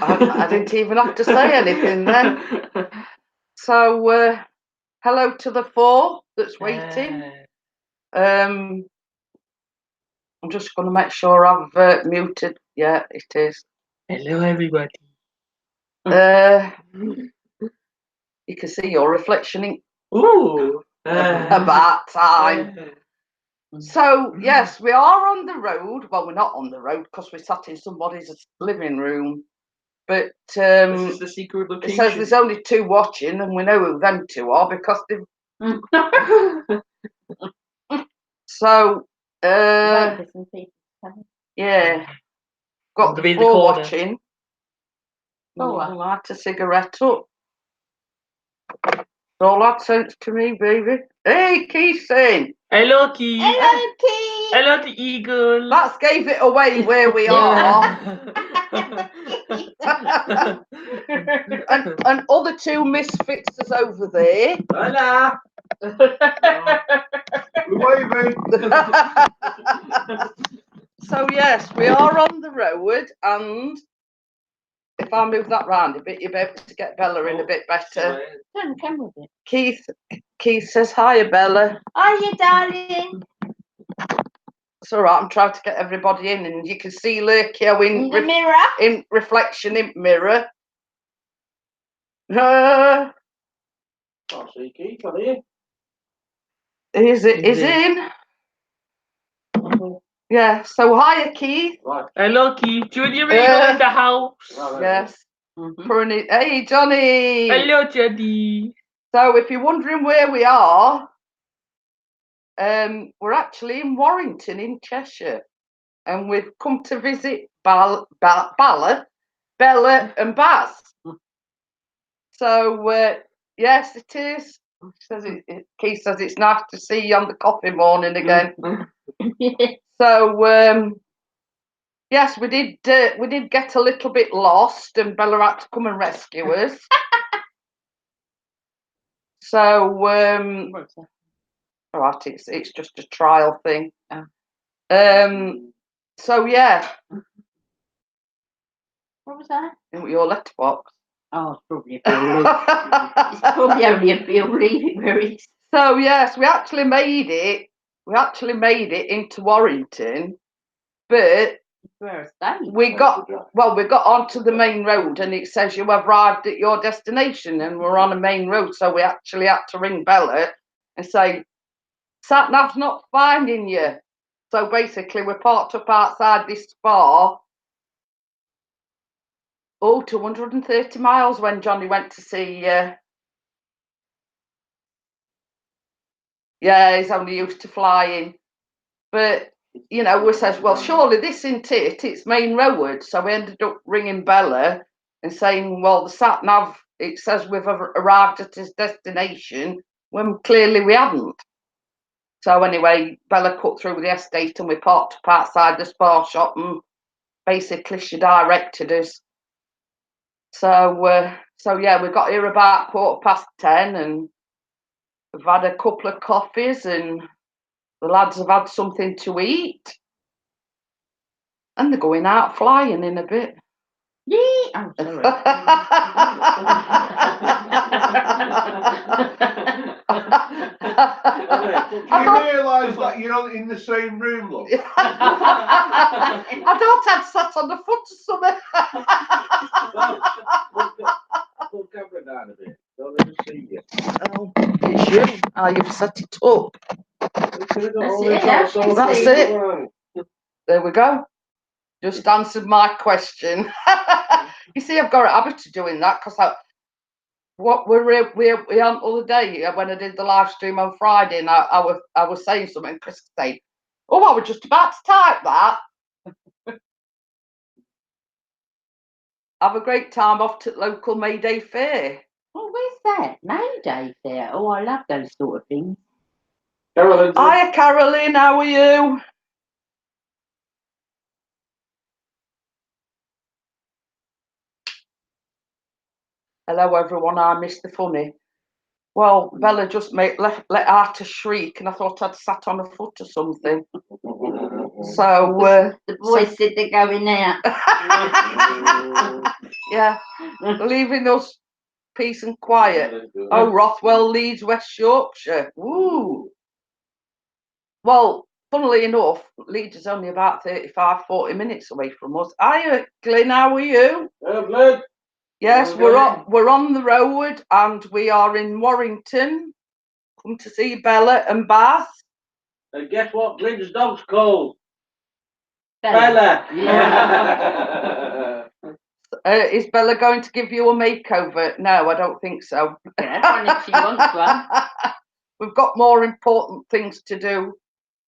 I didn't even have to say anything then. So, hello to the four that's waiting. I'm just going to make sure I've muted. Yeah, it is. Hello, everybody. You can see your reflection in Ooh. about time. So, yes, we are on the road. Well, we're not on the road because we're sat in somebody's living room. But This is the secret location. It says there's only two watching, and we know who them two are because they've. So, yeah, got the four watching. I'll light a cigarette up. All that sense to me, baby. Hey, Keithin. Hello, Keith. Hello, Keith. Hello, the eagle. That's gave it away where we are. and other two misfits is over there. Hola. So yes, we are on the road, and if I move that round a bit, you'll be able to get Bella in a bit better. Come with it. Keith says, hiya, Bella. Hiya, darling. It's all right, I'm trying to get everybody in, and you can see Lurkio In the mirror. In reflection in mirror. Can't see Keith, are you? Is in. Yeah, so hiya, Keith. Right. Hello, Keith. Junior Eagle in the house. Yes. Hey, Johnny. Hello, Johnny. So if you're wondering where we are, we're actually in Warrington in Cheshire, and we've come to visit Bella and Baz. So yes, it is. Keith says it's nice to see you on the coffee morning again. So yes, we did get a little bit lost, and Bella had to come and rescue us. So all right, it's just a trial thing. So yeah. What was that? Your letterbox. Oh, it's probably a Bill Lee. It's probably only a Bill Lee where it's. So yes, we actually made it. We actually made it into Warrington, but we got onto the main road, and it says you have arrived at your destination, and we're on a main road, so we actually had to ring Bella and say, sat nav's not finding you. So basically, we parked up outside this spa. 230 miles when Johnny went to see. Yeah, he's only used to flying. But, you know, we says, well, surely this isn't it. It's main road. So we ended up ringing Bella and saying, well, the sat nav, it says we've arrived at his destination when clearly we hadn't. So anyway, Bella cut through the estate, and we parked up outside the spa shop, and basically she directed us. So yeah, we got here about 10:15, and we've had a couple of coffees, and the lads have had something to eat, and they're going out flying in a bit. I'm sorry. Do you realise that you're not in the same room, love? I thought I'd sat on the foot or something. Put the camera down a bit. Don't let them see you. Oh, it's you. Oh, you've set it up. That's it. There we go. Just answered my question. You see, I've got a habit of doing that because we on the other day when I did the live stream on Friday, and I was saying something, and Chris said, "Oh, I was just about to type that." Have a great time off to local May Day fair. Oh, where's that? May Day fair. Oh, I love those sort of things. Carolyn. Hiya, Caroline. How are you? Hello, everyone. I missed the funny. Well, Bella just let out a shriek, and I thought I'd sat on a foot or something. So the boys said they're going out. Yeah, leaving us peace and quiet. Oh, Rothwell, Leeds, West Yorkshire. Woo. Well, funnily enough, Leeds is only about 35, 40 minutes away from us. Hiya, Glyn, how are you? Blood. Yes, Well we're on the road and we are in Warrington. Come to see Bella and Bath. And guess what Glenn's dog's called? Bella. Bella. Yeah. Is Bella going to give you a makeover? No, I don't think so. Yeah, only if she wants one. We've got more important things to do,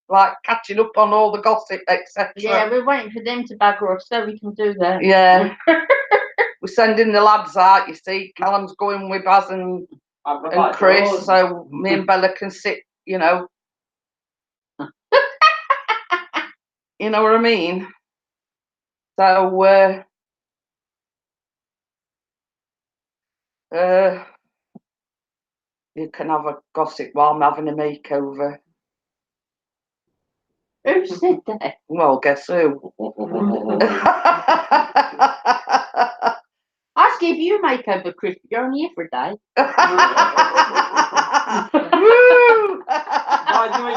like catching up on all the gossip, etc. Yeah, we're waiting for them to bugger off so we can do that. Yeah. We're sending the lads out, you see. Callum's going with Baz and Chris, so me and Bella can sit, you know. You know what I mean? So, you can have a gossip while I'm having a makeover. Who said that? Well, guess who? I'll give you a makeover, Chris. You're only here for a day. Woo! By the way,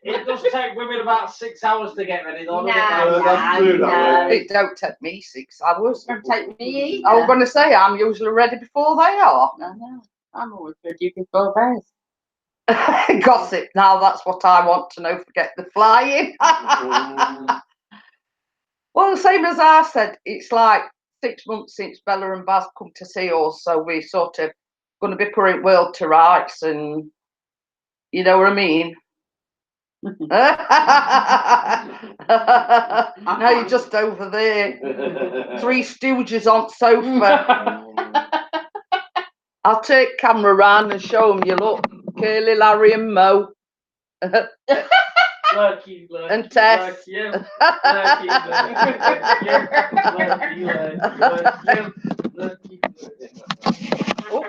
it does take women about 6 hours to get ready, though. That's true, that It don't take me 6 hours. Don't take me I was either. going to say I'm usually ready before they are. No, I'm always ready before Baz. Gossip. Now that's what I want to know. Forget the flying. Well, the same as I said, it's like 6 months since Bella and Baz come to see us, so we sort of going to be putting world to rights, and you know what I mean. Now you're just over there, Three Stooges on sofa. I'll take camera round and show them you look. Curly, Larry, and Mo. Lucky, And Tess. lucky him. Lucky, Oh,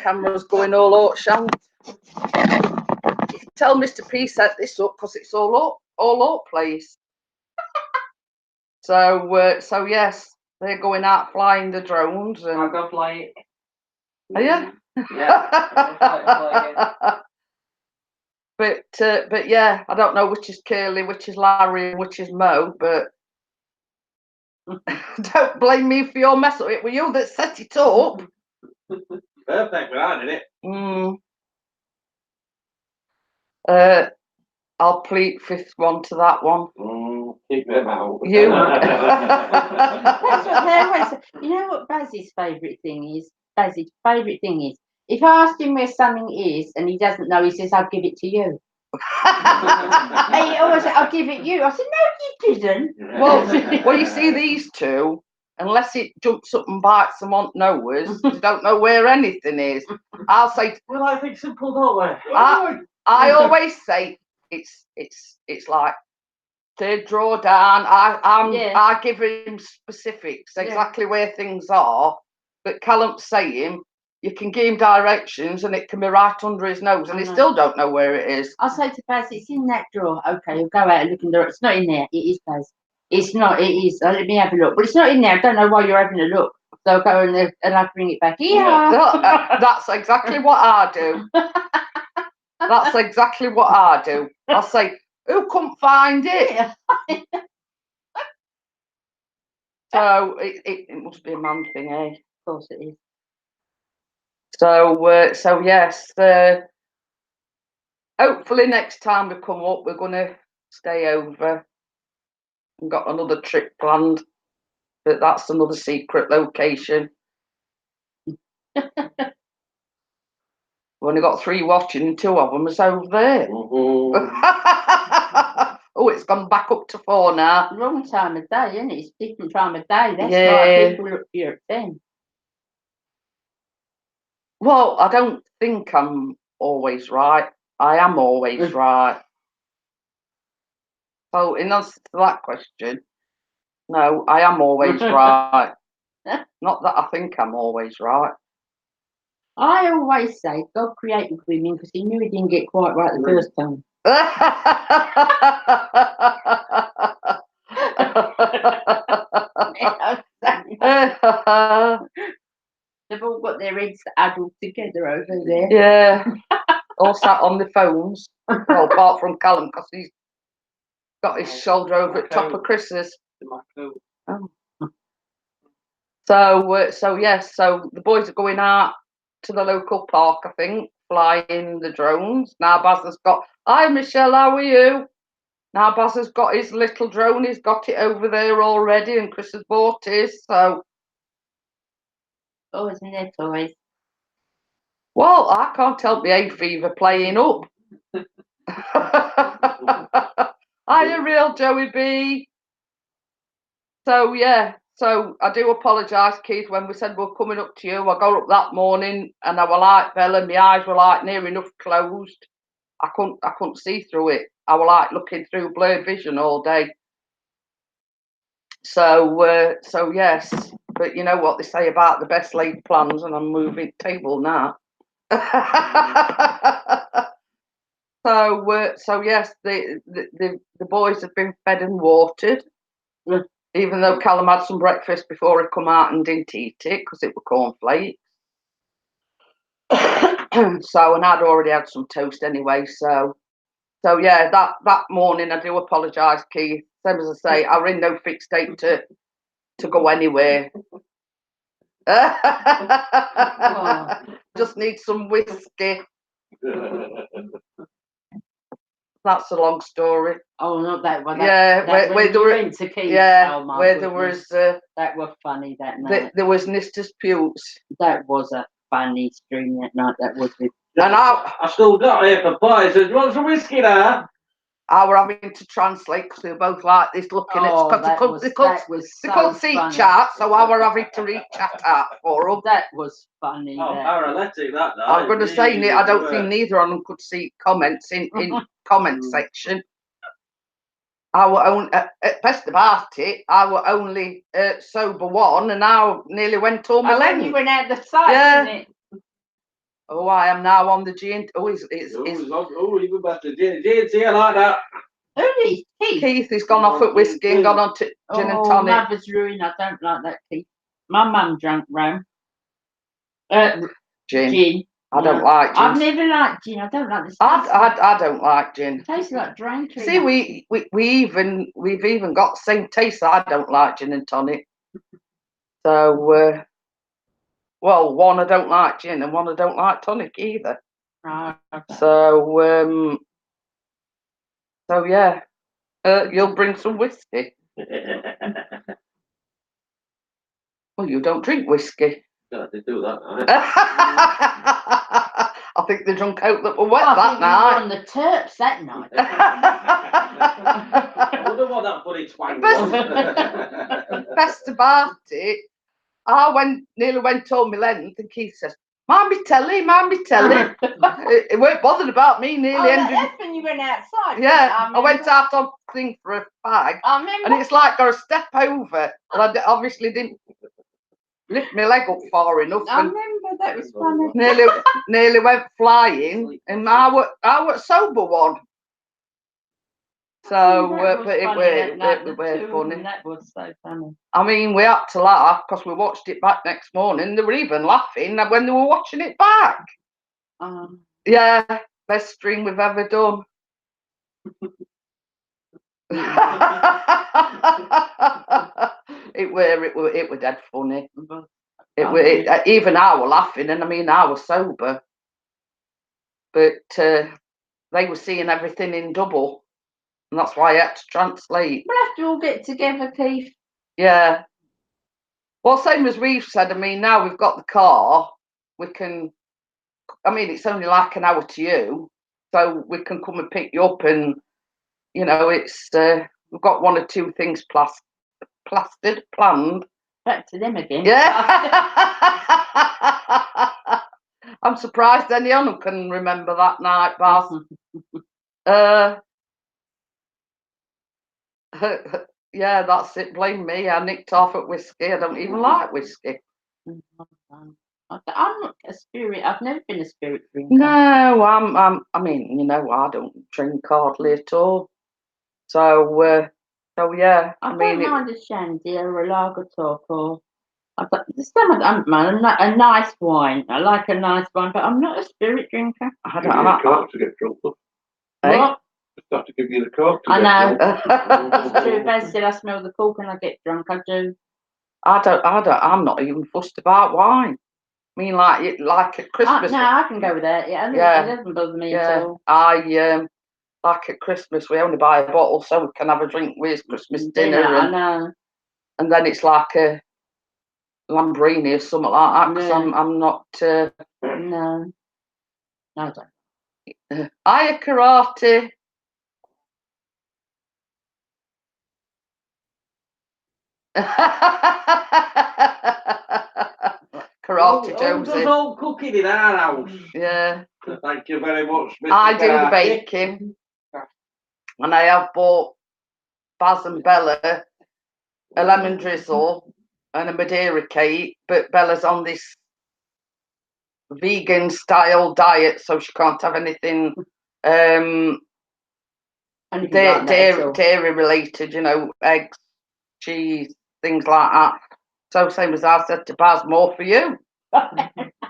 camera's going all out, shan't. Tell Mr. P set this up because it's all up, please. So yes, they're going out flying the drones, and I'll go fly it. are you? Yeah. But yeah, I don't know which is Curly, which is Larry, and which is Mo, but don't blame me for your mess up. It were you that set it up. Perfect, but I did it. I'll plead fifth one to that one. Keep them out. You. That's what they always say. You know what Baz's favourite thing is? Baz's favourite thing is, if I ask him where something is and he doesn't know, he says, I'll give it to you. And he always says, I'll give it you. I said, no, you didn't. Well, you see these two, unless it jumps up and bites and won't know us, they don't know where anything is. I'll say, We like things simple, don't we? I always say it's like third draw down. I give him specifics, exactly where things are. But Callum's saying you can give him directions and it can be right under his nose, and he still don't know where it is. I'll say to Baz, it's in that drawer. Okay, he'll go out and look in there. It's not in there. It is, Baz. It's not. It is. Let me have a look. But it's not in there. I don't know why you're having a look. So I'll go in there and I'll bring it back. Yeah. That's exactly what I do. That's exactly what I do. I'll say, who couldn't find it? So it must be a man thing, eh? Of course it is. So yes, hopefully next time we come up, we're gonna stay over. We've got another trip planned, but that's another secret location. We've only got 3 watching, and 2 of them is over there. Oh, it's gone back up to 4 now. Wrong time of day, isn't it? It's a different time of day. That's Yeah. why people look here at them. Well, I don't think I'm always right. I am always right. So in answer to that question, no, I am always right. Not that I think I'm always right. I always say God created women because he knew he didn't get quite right the first time. They've all got their heads addled together over there. Yeah, all sat on the phones. Well, apart from Callum, because he's got his shoulder over at top of Chris's. Oh. So yes, so the boys are going out to the local park, I think, flying the drones. Now Baz has got, hi Michelle, how are you? Now Baz has got his little drone, he's got it over there already, and Chris has bought his, so. Oh, isn't there toys? Well, I can't help the hay fever playing up. Hiya, real Joey B. So yeah, so I do apologise, Keith, when we said we're coming up to you. I got up that morning and I were like Bella, my eyes were like near enough closed. I couldn't see through it. I were like looking through blurred vision all day. So yes, but you know what they say about the best laid plans, and I'm moving table now. So yes, the boys have been fed and watered. Even though Callum had some breakfast before he come out and didn't eat it because it were cornflakes. So, and I'd already had some toast anyway. So yeah, that morning I do apologise, Keith. Same as I say, I were in no fixed state to go anywhere. Just need some whiskey. That's a long story. Oh, not that one. Yeah, where there were, to Keith. yeah, Oh, my where goodness. there was that was funny that night. there was Nister's Putes. That was a funny stream that night. That was it. And I still got here for pie. Says, you want some whiskey now? I were having to translate because they were both like this looking at Oh, because that was they couldn't see funny. chat, so I were having to read chat out for them. That was funny. Oh, that. paralytic that night. I'm going to say, I don't think neither of them could see comments in comment section. I were only, at best about it, I were only sober one, and I nearly went all my when you length. went out the side, Yeah. didn't it? Oh, I am now on the gin. Oh, it's even better. See, I like that. Who is Keith? Keith has gone off at whiskey and gone on to gin and tonic. Mother's ruin. I don't like that, Keith. My mum drank rum. Gin. I don't like gin. I've never liked gin. I don't like the I don't like gin. It tastes like drink. See, we've even got the same taste. I don't like gin and tonic. So, well, one I don't like gin, and one I don't like tonic either. Right. So yeah, you'll bring some whiskey. Well, you don't drink whiskey. Yeah, they do that night. I think they drunk out that were wet I that think we were night. on the Terps that night. I wonder what that funny twang was. Best about it, I nearly went on my length, and Keith says, "Mind me telly." It weren't bothered about me nearly ending. That's when you went outside. Yeah, I went out on thing for a fag, I remember. and it's like got a step over, and I obviously didn't lift my leg up far enough, I and remember that was funny. nearly went flying, and I were sober one. So, but it were funny. That was so funny. I mean, we had to laugh because we watched it back next morning. They were even laughing when they were watching it back. Yeah, best stream we've ever done. It were dead funny. Even I were laughing, and I mean I was sober, but they were seeing everything in double, and that's why I had to translate. We'll have to all get together, Keith. Yeah. Well, same as we've said. I mean, now we've got the car, we can. I mean, it's only like an hour to you, so we can come and pick you up, and it's we've got one or two things planned. Back to them again. Yeah. I'm surprised any of them can remember that night, Baz. Yeah, that's it. Blame me. I nicked off at whiskey. I don't even like whiskey. I'm not a spirit. I've never been a spirit drinker. No, I mean, I don't drink hardly at all. So, So yeah, I I mean, don't mind a shandy or a lager top or. I've got the stomach. A nice wine. I like a nice wine, but I'm not a spirit drinker. I Give don't you know. the coke to get drunk. Look. Eh? What? Just have to give you the coke to I get know. drunk. It's true. Baz said I smell the cork and I get drunk. I do. I'm not even fussed about wine. I mean, like at Christmas. No, I can go with that. Yeah, Yeah. It doesn't bother me at Yeah, all. like at Christmas, we only buy a bottle so we can have a drink with Christmas dinner, I know. and then it's like a Lambrini or something like that. Because Yeah. I'm not. No. I don't. Hiya, karate. Karate Who Jonesy. does all cooking in our house? Yeah, Thank you very much, Mr. I do the Karate. baking, and I have bought Baz and Bella a lemon drizzle and a Madeira cake, but Bella's on this vegan style diet, so she can't have anything Anything like that at all. dairy related, eggs, cheese, things like that. So same as I said to Baz, more for you.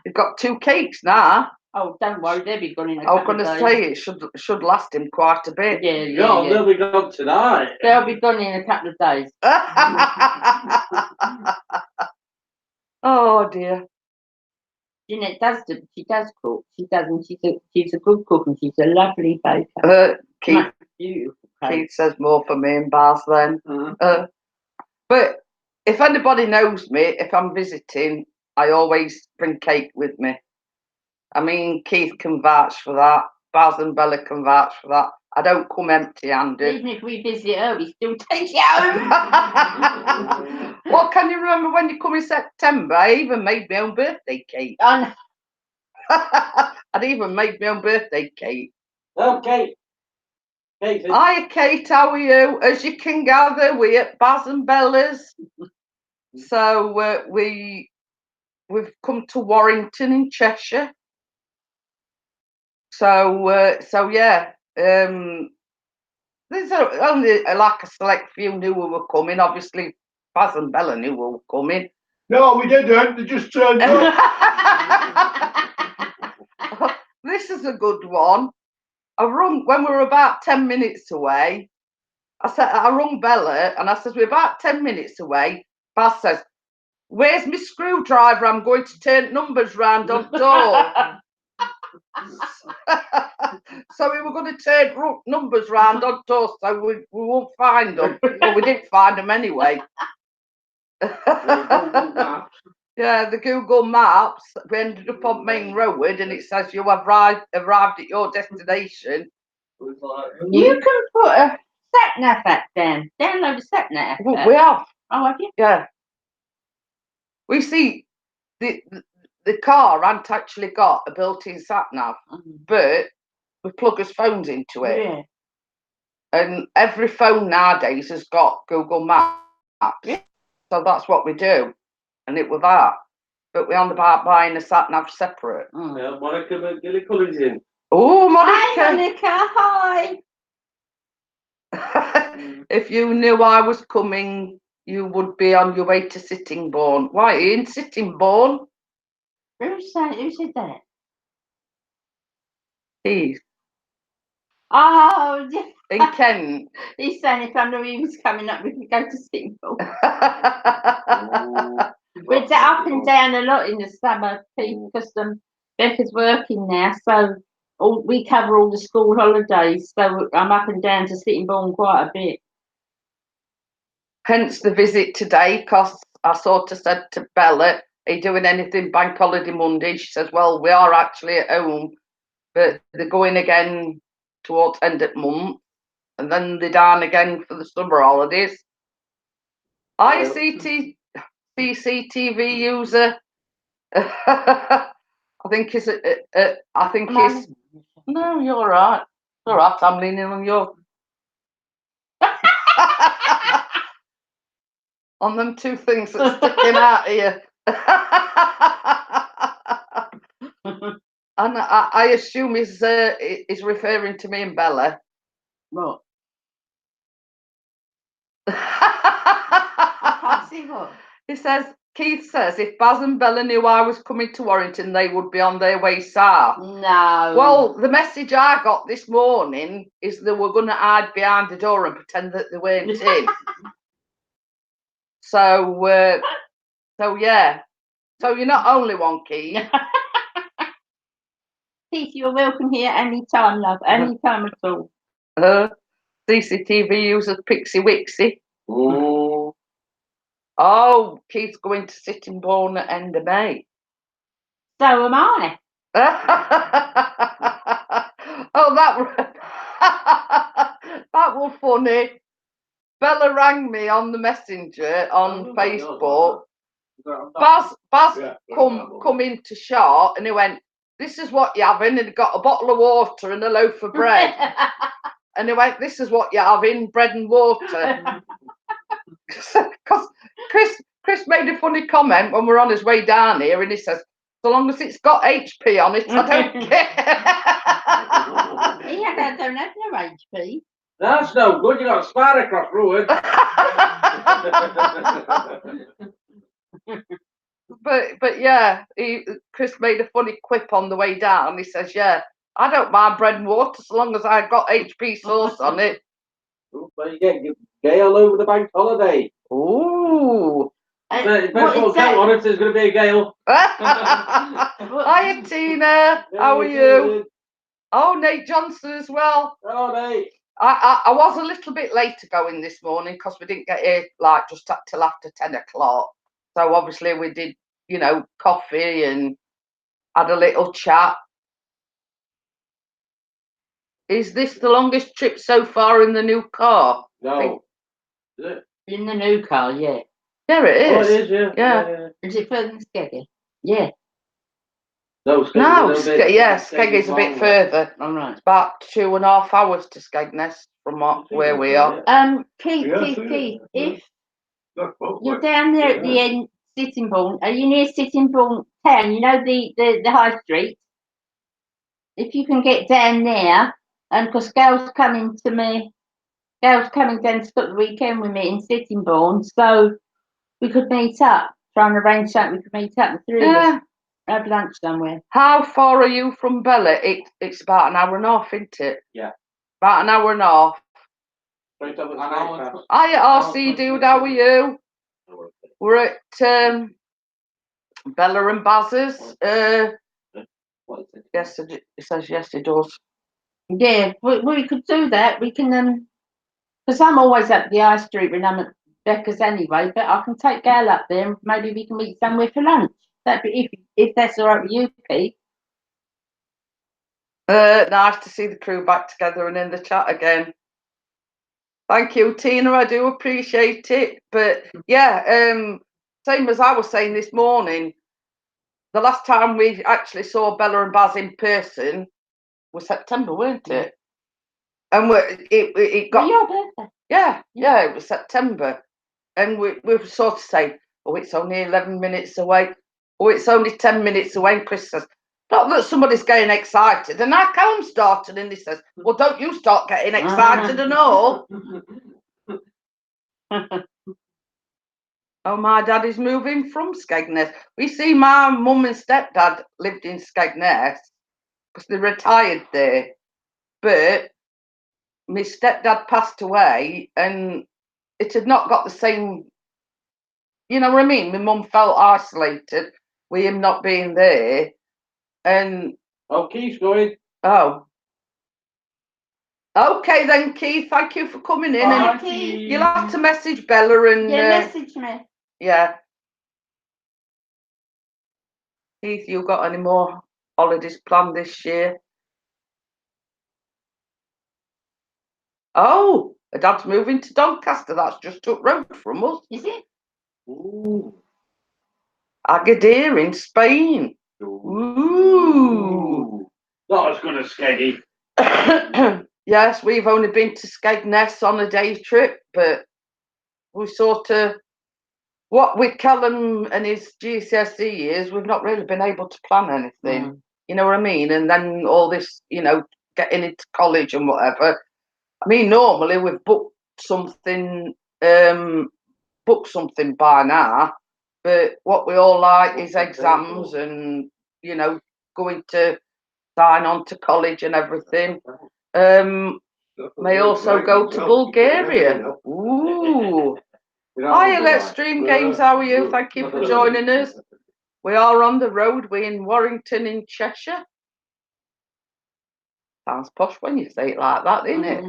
You've got 2 cakes now. Oh, don't worry, they'll be gone in a I was couple going of to days. say it should last him quite a bit. Yeah. They'll be gone tonight. They'll be gone in a couple of days. Oh dear. Jeanette she does cook. She does, and she's a good cook, and she's a lovely baker. Keith, Beautiful Keith cake. says more for me and Baz then. But if anybody knows me, if I'm visiting, I always bring cake with me. I mean, Keith can vouch for that. Baz and Bella can vouch for that. I don't come empty-handed. Even if we visit her, we still take you home. Well, can you remember when you come in September? I even made my own birthday cake. I know. I'd even made my own birthday cake. Okay. Kate. Hiya, Kate, how are you? As you can gather, we're at Baz and Bella's. So we've come to Warrington in Cheshire. So yeah, there's only like a select few knew we were coming. Obviously, Baz and Bella knew we were coming. No, we didn't. They just turned up. This is a good one. I rung when we were about 10 minutes away. I rung Bella and I said, we're about 10 minutes away. Baz says, where's my screwdriver? I'm going to turn numbers round on door. So we were going to turn numbers round on door so we won't find them. But we didn't find them anyway. Yeah, the Google Maps, we ended up on Main Road and it says you have arrived at your destination. You can put a sat-nav app down. Download a sat-nav app. We have. Oh, have you? Yeah. We see the car hadn't actually got a built-in sat-nav, but we plug us phones into it. Yeah. And every phone nowadays has got Google Maps. Yeah. So that's what we do. And it was that. But we're on about buying a sat-nav separate. Yeah, Monica McGillicuddy's in. Oh, Hi, Monica! Monica. If you knew I was coming, you would be on your way to Sittingbourne. Why, are you in Sittingbourne? Who said that? He's Oh, in Kent. he's saying if I knew he was coming up, we could go to Singapore. We're up and down a lot in the summer, Pete, because Becca's working now, so we cover all the school holidays. So I'm up and down to Sittingbourne quite a bit. Hence the visit today, because I sort of said to Bella, are you doing anything bank holiday Monday? She says, well, we are actually at home, but they're going again towards end of month, and then they're down again for the summer holidays. Are you CCTV user? I think it's no, you're all right. All right, I'm leaning on you. On them 2 things that's sticking out here. And I assume he's referring to me and Bella. What? See what? He says, Keith says, if Baz and Bella knew I was coming to Warrington, they would be on their way south. No. Well, the message I got this morning is they were going to hide behind the door and pretend that they weren't in. So yeah. So you're not only one, Keith. Keith, you're welcome here anytime, love. Anytime at all. CCTV users Pixie Wixie. Oh, Oh, Keith's going to Sittingbourne at end of May. So am I. Oh, that was funny. Bella rang me on the messenger on Facebook. Baz Yeah, come into shot and he went, this is what you're having, and he got a bottle of water and a loaf of bread. And he went, this is what you're having, bread and water. Because Chris made a funny comment when we're on his way down here, and he says, so long as it's got HP on it, I don't care. Yeah, I don't have no HP. that's no good. You got a spider across road. But yeah, Chris made a funny quip on the way down. He says, yeah, I don't mind bread and water so long as I've got HP sauce on it. Well, you get gale over the bank holiday. Ooh. Depends what count on if there's going to be a gale. Hiya, Tina. How are you? Oh, Nate Johnson as well. Hello, mate. I was a little bit late to go in this morning because we didn't get here like just till after 10 o'clock. So obviously we did, coffee and had a little chat. Is this the longest trip so far in the new car? No. Is it? In the new car, yeah. There it Oh, is. it is, yeah. Yeah. Is it further than Skeggy? Yeah. No, Skeggy's No, a little bit- Skeggy's a bit longer. further. All right. It's about 2.5 hours to Skegness from where we are. Keith, Yeah, Keith, yeah. if you're down there at the end, Sittingbourne, are you near Sittingbourne town? You know the high street? If you can get down there, and because Gail's coming down to spend the weekend with me in Sittingbourne, so we could meet up, try and arrange something, we could meet up, the three of us, have lunch somewhere. How far are you from Bella? It's about an hour and a half, isn't it? Yeah. About an hour and a half. Straight up at An hour. the street Hiya, RC dude, how are you? pass. We're at Bella and Baz's. What is it? Yes, it says yes, it does. Yeah, we could do that. We can, because I'm always up the high street when I'm at Becca's anyway, but I can take Gail up there and maybe we can meet somewhere for lunch. That'd be if that's all right with you, Pete. Nice to see the crew back together and in the chat again. Thank you, Tina. I do appreciate it. But yeah, same as I was saying this morning, the last time we actually saw Bella and Baz in person was September, weren't it? And it got Your birthday. yeah, it was September, and we were sort of saying, oh, it's only 11 minutes away. Oh, it's only 10 minutes away. And Chris says, not that somebody's getting excited. And I Callum started, and he says, well, don't you start getting excited and all. Oh, my dad is moving from Skegness. We see my mum and stepdad lived in Skegness because they retired there. But my stepdad passed away and it had not got the same, you know what I mean? My mum felt isolated with him not being there. And Oh, Keith's going. oh. Okay then, Keith, thank you for coming in. Bye, And Keith. you'll have to message Bella and Yeah, message me. yeah. Keith, you got any more holidays planned this year? Oh, my dad's moving to Doncaster. That's just up road from us. Is it? Ooh. Agadir in Spain. Ooh. Not as good as Skeggy. Yes, we've only been to Skegness on a day trip, but we sort of, what with Callum and his GCSE years, we've not really been able to plan anything. You know what I mean? And then all this, getting into college and whatever. I mean, normally we've booked something booked something by now. But what we all like is exams and, you know, going to sign on to college and everything. May also go to Bulgaria. Ooh. Hiya, Let's Stream Games. How are you? Thank you for joining us. We are on the road. We're in Warrington in Cheshire. Sounds posh when you say it like that, isn't it?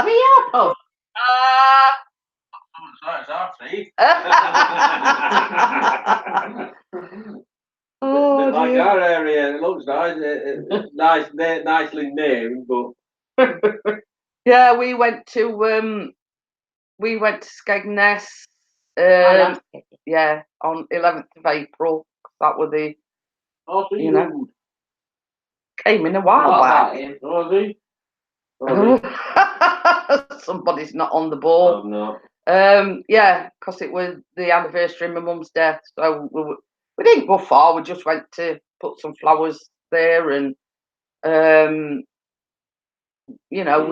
We are posh. Oh, Like dear. our area, it looks nice. Nicely named, but Yeah, we went to Skegness. I love it. Yeah, on 11th of April. That was the also You know. came in a while back. Somebody's not on the ball. No. Yeah, because it was the anniversary of my mum's death, so we didn't go far. We just went to put some flowers there, and you know,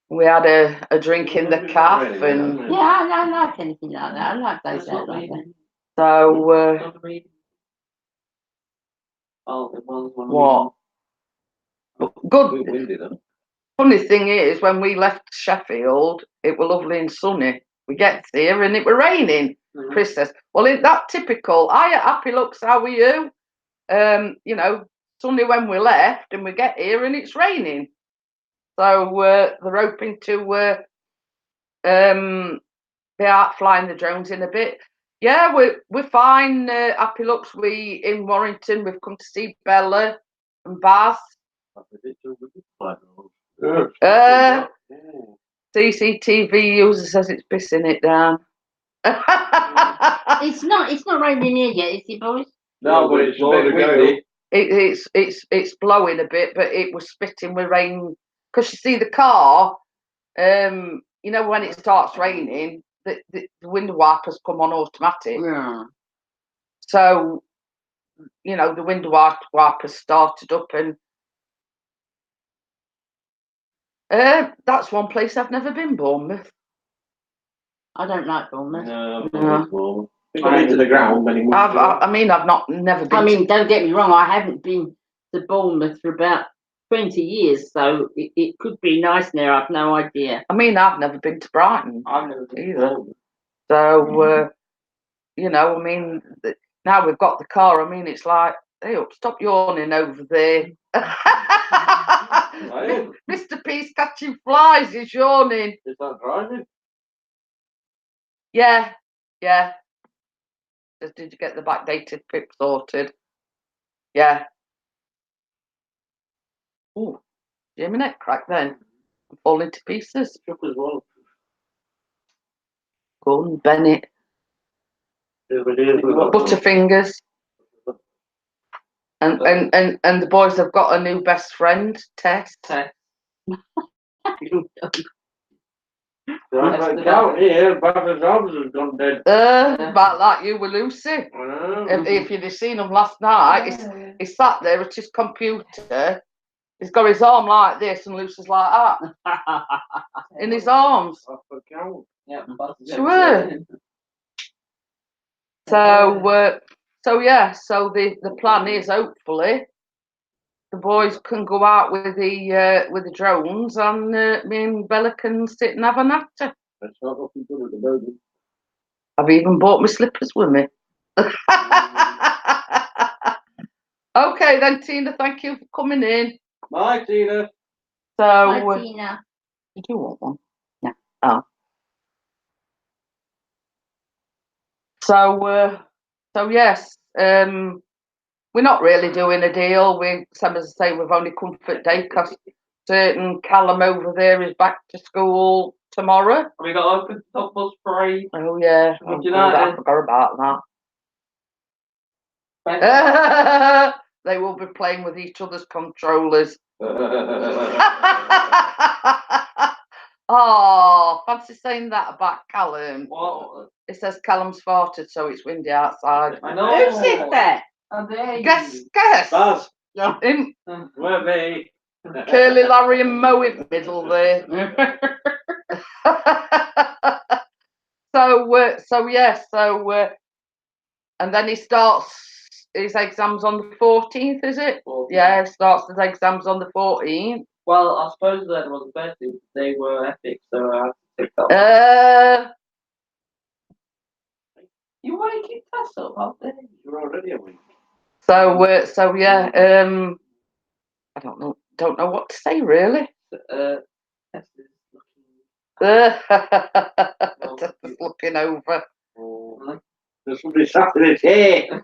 we had a drink in the cafe, and Yeah, I don't like anything like that. I like those out like that. so what? Good. Funny thing is, when we left Sheffield, it was lovely and sunny. We get there and it was raining. Chris says, "Well, isn't that typical? Hiya, Happy Looks, how are you? You know, sunny when we left, and we get here and it's raining." So they're hoping to be out flying the drones in a bit. Yeah, we're fine. Happy Looks, we in Warrington. We've come to see Bella and Baz. CCTV user says it's pissing it down. It's not raining here yet, is it, boys? No, but it's a bit windy. It's blowing a bit, but it was spitting with rain. Because you see the car, you know, when it starts raining, the window wipers come on automatic. Yeah. So, you know, the window wipers started up, and that's one place I've never been, Bournemouth. I don't like Bournemouth. No. Come into the ground many months ago. I mean, I've never been. I mean, don't get me wrong, I haven't been to Bournemouth for about 20 years, so it could be nice there. I've no idea. I mean, I've never been to Brighton I've never been either. So, you know, I mean, now we've got the car. I mean, it's like, hey, stop yawning over there. Mr. P's catching flies. He's yawning. Is that driving? Yeah. Just, did you get the backdated pip sorted? Yeah. Oh, Jimmy neck crack then. I'm falling to pieces. Shook as well. Go on, Bennett. Butterfingers. And the boys have got a new best friend, Tess. Down here, Barbara Jobs has gone dead. About like you with Lucy. If you'd have seen him last night, he's sat there at his computer. He's got his arm like this, and Lucy's like that in his arms. Sure. So yeah. So the plan is hopefully the boys can go out with the drones, and me and Bella can sit and have a natter. That's not looking good at the moment. I've even bought my slippers with me. Okay then, Tina, thank you for coming in. Bye, Tina. So, Hi, Tina. did you want one? Yeah. Oh. So yes, we're not really doing a deal. Some as I say, we've only Comfort Day because certain Callum over there is back to school tomorrow. Have we got open football spray? Oh yeah, I forgot about Thank that. They will be playing with each other's controllers. Oh, fancy saying that about Callum. What? It says Callum's farted, so it's windy outside. I know. Who said that? Guess. Baz. Him, Where me? Curly Larry and Mo in the middle there. And then he starts his exams on the 14th, is it? Yeah, he starts his exams on the 14th. Well, I suppose that was the best. They were epic, so I had to take that. You waking Tess up, aren't they? You're already awake. So yeah, I don't know what to say really. Tess is looking. Just looking over. Oh, there's somebody sat in his hair.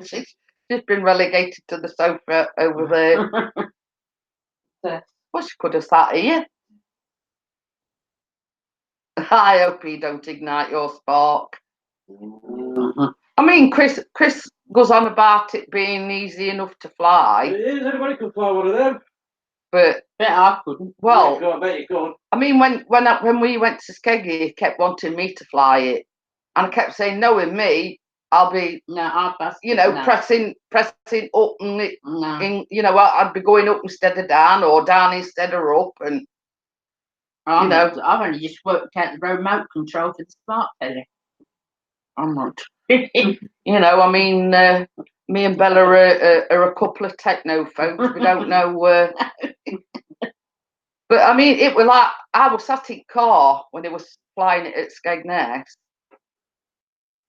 She's been relegated to the sofa over there. Well, she could have sat here. I hope you don't ignite your spark. I mean, Chris goes on about it being easy enough to fly, Anybody could fly one of them. but I couldn't. well, I bet you could. I mean, when we went to Skeggy, he kept wanting me to fly it, and I kept saying, knowing me, I'll be, I'll pass. pressing up and it, No. I'd be going up instead of down, or down instead of up, and I've only just worked out the remote control for the smart telly. I'm not. I mean, me and Bella are a couple of techno folks. We don't know. But I mean, it was like I was sat in car when it was flying it at Skegness,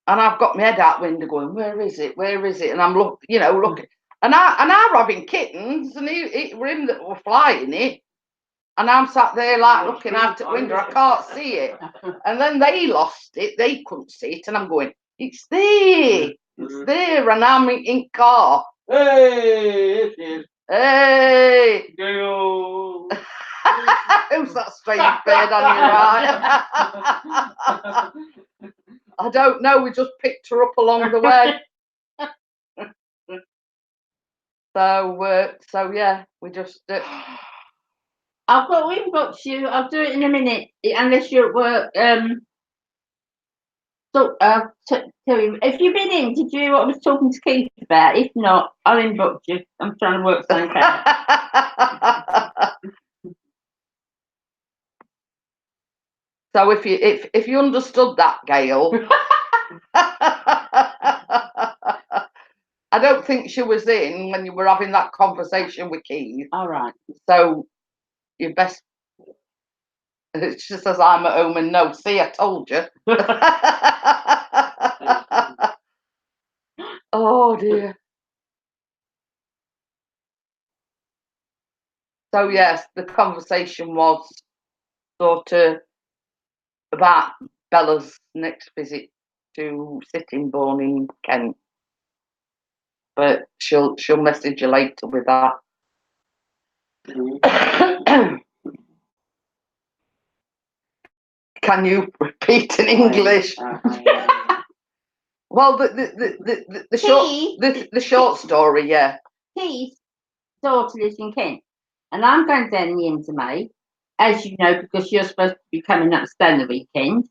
and I've got my head out window going, "Where is it? Where is it?" And I'm looking, and I'm robbing kittens, and it were him that were flying it, and I'm sat there like looking out the window. I can't see it, and then they lost it. They couldn't see it, and I'm going, "It's there, it's there," and I'm in car. Hey, it is. Hey. Go. Who's that strange bird on your right? I don't know. We just picked her up along the way. So yeah, we just. We've got you. I'll do it in a minute, unless you're at work. So tell you, if you've been in, did you hear what I was talking to Keith about? If not, I'll inbox you. I'm trying to work something out. So if you understood that, Gail, I don't think she was in when you were having that conversation with Keith. All right. So you best. She says I'm at home and no. See, I told you. Oh dear. So yes, the conversation was sort of about Bella's next visit to Sittingbourne in Kent, but she'll message you later with that. Can you repeat in English? Well, the short story, yeah. Keith's daughter lives in Kent, and I'm going down the end of May, as you know, because you're supposed to be coming up to stay on the weekend.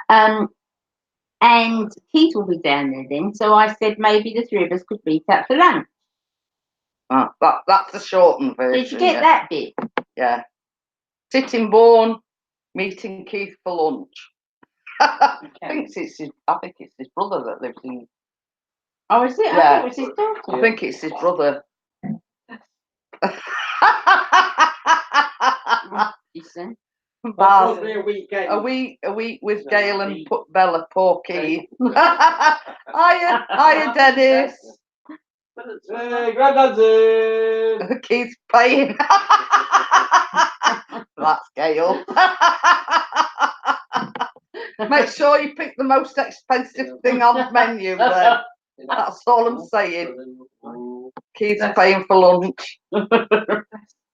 And Keith will be down there then, so I said maybe the three of us could meet up for lunch. That's the shortened version. Did you get that bit? Yeah. Sittingbourne, meeting Keith for lunch. I think it's his brother that lives in. Oh, is it? Yeah. I thought it was his daughter. I think it's his brother. Listen. That'll be a weekend. A week with Gail and put Bella, poor Keith. Hiya, Dennis. Hey, Grandad's in. Keith's paying. That's Gail. Make sure you pick the most expensive thing on the menu then. That's all I'm saying. Keith's paying for lunch.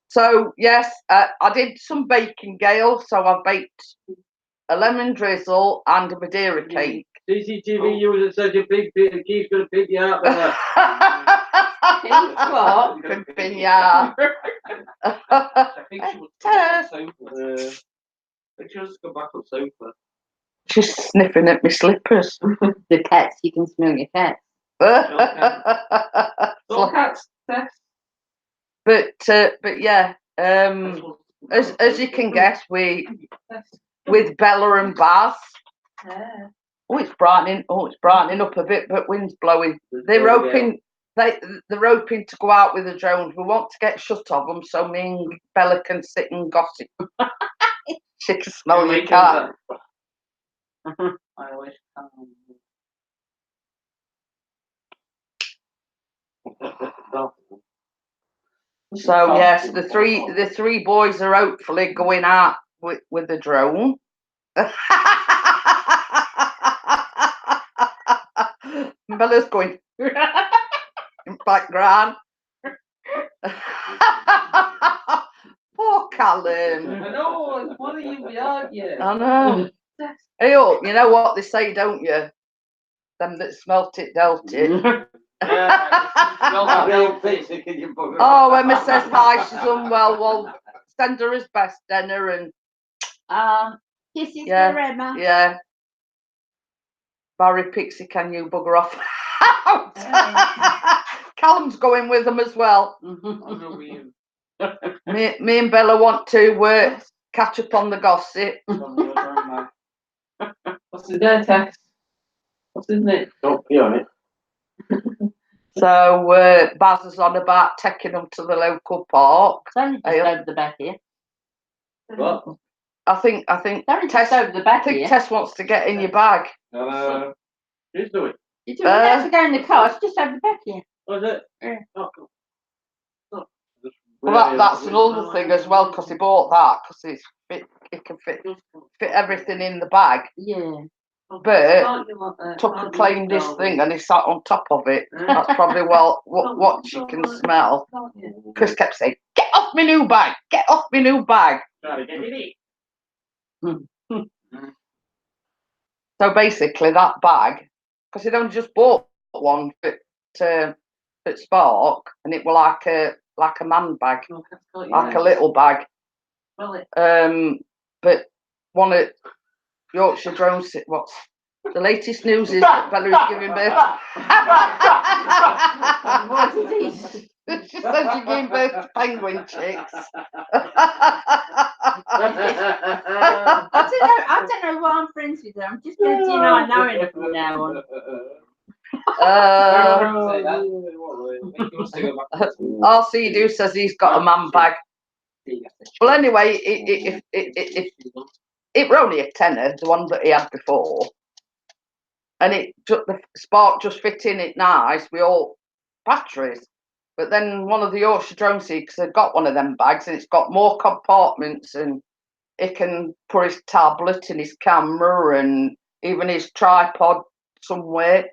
So yes, I did some baking, Gail. So I baked a lemon drizzle and a Madeira cake. CCTV user says your big Keith's gonna pick you out there. Pimping, yeah. I think she was back on sofa. I think she was go back on sofa. She's sniffing at my slippers. The cats, you can smell your cats. So cats, Tess. But yeah, as you can guess, we with Bella and Baz. Yeah. Oh, it's brightening. Oh, it's brightening up a bit, but wind's blowing. They're hoping they're hoping to go out with the drones. We want to get shut of them so me and Bella can sit and gossip. She can smell your car. I always So yes, the three boys are hopefully going out with the drone. Bella's going in background. Poor Callum. I know, what are you behind you? I know. Hey, oh, you know what they say, don't you? Them that smelt it dealt it. Oh, Emma says hi, she's unwell. Well, send her his best, dinner, and Kisses Yeah. for Emma. yeah. Barry Pixie, can you bugger off? Callum's going with them as well. Me and Bella want to catch up on the gossip. What's his name, Tex? What's his name? Don't be on it. So Baz is on about taking them to the local park. It's only just Hey, over the back here. What? I think It's only Tess. just over the I back think here. Tess wants to get in your bag. Who's doing? You don't have to go in the car. It's just over the back here. Was it? Yeah. Oh, cool. Well, that's another thing as well, because he bought that because it can fit everything in the bag. Yeah. But took and claimed this thing and he sat on top of it. That's probably what she can smell. Chris kept saying, "Get off my new bag! Get off my new bag!" Try to get in it. So basically, that bag, because he'd only just bought one at Spark, and it was like a man bag, like a little bag. But one at Yorkshire Drones, what's the latest news is that Bella's giving birth. What is it? She said she's giving birth to penguin chicks. I don't know why I'm friends with her. I'm just letting you know I know him from now on. RCD says he's got a man bag. Well, anyway, it were only a tenner, the one that he had before, and the Spark just fit in it nice with all batteries. But then one of the Yorkshire Drone Seekers had got one of them bags, and it's got more compartments, and he can put his tablet and his camera and even his tripod somewhere.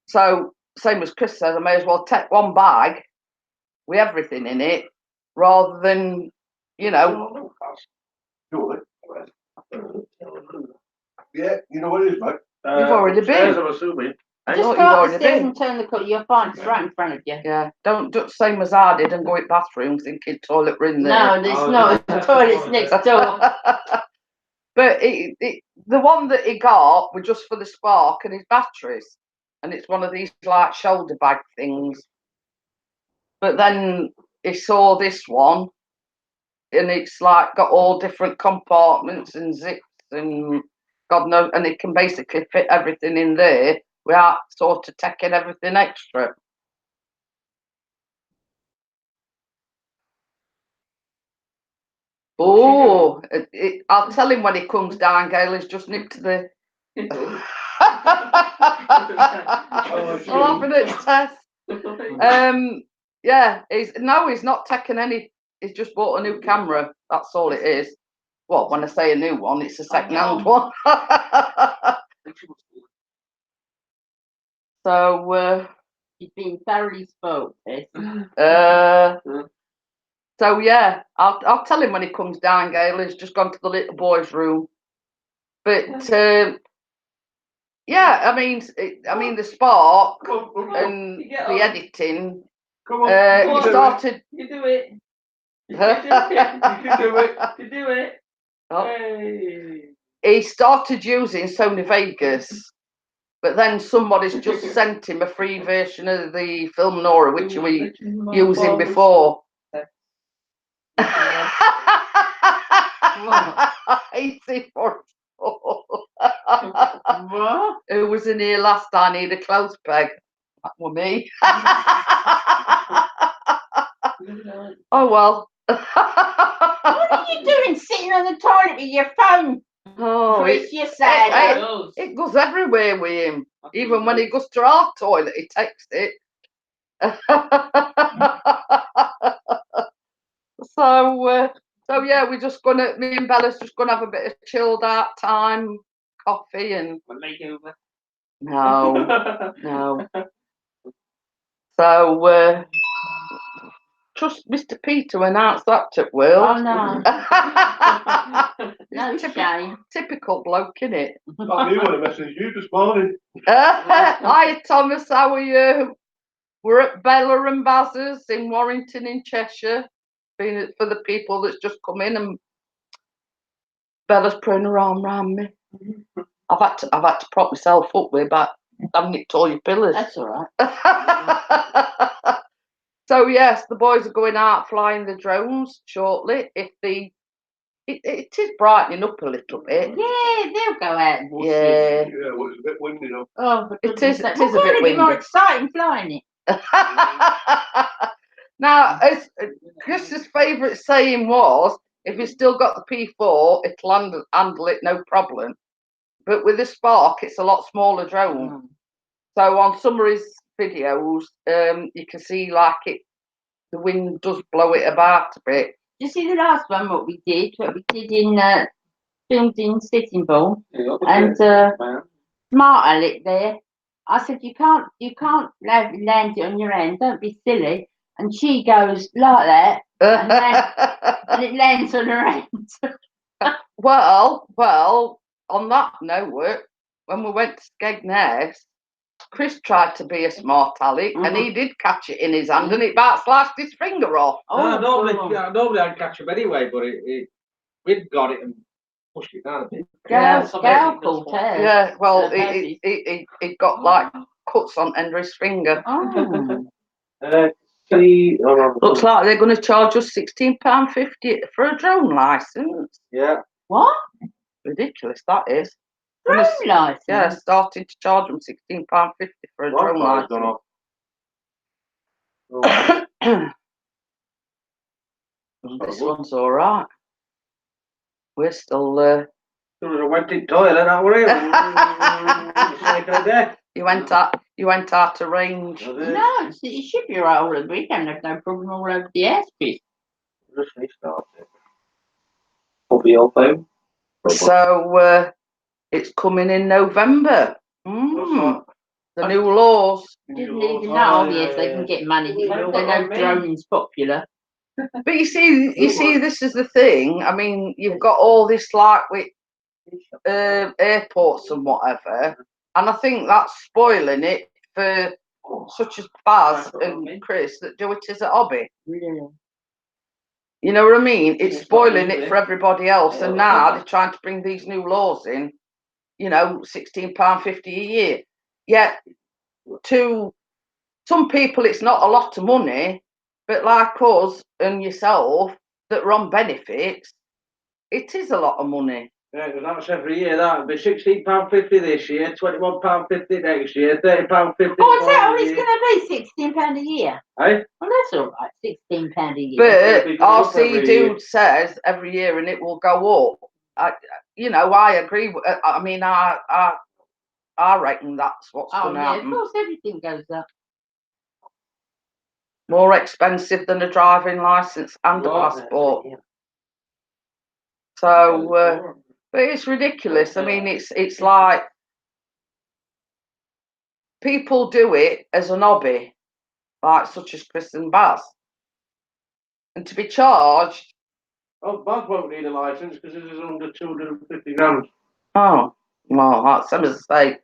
So same as Chris says, I may as well take one bag with everything in it rather than, Yeah, you know what it is, mate. You've already been. I'm assuming. I Just thought go you'd up the already stairs been. and turn the corner. You'll find it's right in front of you. Yeah, don't do the same as I did and go in bathroom thinking toilet were in there. No, there's not. The toilet's next door. But the one that he got was just for the Spark and his batteries, and it's one of these like shoulder bag things. But then he saw this one, and it's like got all different compartments and zips and God knows, and it can basically fit everything in there without sort of taking everything extra. Oh, I'll tell him when he comes down, Gail. He's just nipped to the. Laughing at Tess. Yeah, he's not taking any. He's just bought a new camera. That's all it is. Well, when I say a new one, it's a second-hand one. So. He's been thoroughly spoke. So yeah, I'll tell him when he comes down, Gail. He's just gone to the little boy's room. But yeah, I mean the Spark and the editing. Come on, He started. You do it. You can do it. You do it. Oh. Hey. He started using Sony Vegas, but then somebody's just sent him a free version of the Film Nora, which we were using before. 84. What? Who was in here last? I need a clothes peg. That was me. Oh well. What are you doing sitting on the toilet with your phone? Oh, Chris, you're sad. hey, eh? it goes everywhere with him. Even when he goes to our toilet, he takes it. So yeah, we're just gonna. Me and Bella's just gonna have a bit of chilled out time, coffee and Makeover. no, no. So trust Mr. Peter to announce that to Oh Will. no, no shame. Typical bloke, innit? I knew when I messaged you this morning. Hi Thomas, how are you? We're at Bella and Baz's in Warrington in Cheshire. Been for the people that's just come in, and Bella's putting her arm round me. I've had to prop myself up with about having nicked all your pillars. That's all right. So yes, the boys are going out flying the drones shortly. If it is brightening up a little bit. Yeah, they'll go out and watch Yeah. it. Yeah, well, it's a bit windy though. Oh, for It goodness is- sake. it is a Well, bit it'd be more windy. exciting flying it. Now, as Chris's favourite saying was, if you've still got the P4, it'll handle it no problem. But with the Spark, it's a lot smaller drone. So on some of his videos, you can see like the wind does blow it about a bit. You see the last one, what we did in filmed in Sittingbourne, and Smart Alec there. I said, you can't land it on your hand. Don't be silly. And she goes like that, and it lands on her hand. Well, on that note, when we went to Skegness, Chris tried to be a smart Alec, and he did catch it in his hand, and it about sliced his finger off. No, normally, God. normally I'd catch him anyway, but we'd got it and pushed it down a bit. Yeah, Gal called her. Yeah, well, Heavy. he got like cuts on under his finger. Oh. Looks like they're going to charge us £16.50 for a drone license. Yeah. What? Ridiculous, that is. Drone license? Yeah, starting to charge them £16.50 for a drone Wi-Fi's gone license. off. This one's all right. We're still. There was a wet toilet, that were it? You went out of range. No, it should be right all over. We don't have no problem all over the airspace. Just restarted. Probably your phone. So it's coming in November. The new laws. Didn't even know. Yes, they can get money. They know droning's popular. But you see, this is the thing. I mean, you've got all this like with airports and whatever, and I think that's spoiling it for such as Baz and Chris that do it as a hobby. Really? You know what I mean? It's spoiling it for everybody else, and now they're trying to bring these new laws in. You know, £16.50 a year. Yet, to some people, it's not a lot of money, but like us and yourself that are on benefits, it is a lot of money. Yeah, because that's every year. That would be £16.50 this year, £21.50 next year, £30.50. Oh, is that all it's going to be? £16 a year? Hey? Well, that's all right. £16 a year. But RC Dude says every year, and it will go up. I agree. I mean, I reckon that's what's going to happen. Of course, everything goes up. More expensive than a driving license and a passport. So, but it's ridiculous. I mean, it's like people do it as an hobby, like such as Chris and Baz, and to be charged. Oh, Baz won't need a licence because it is under 250 grand. Oh, well, that's same as I say.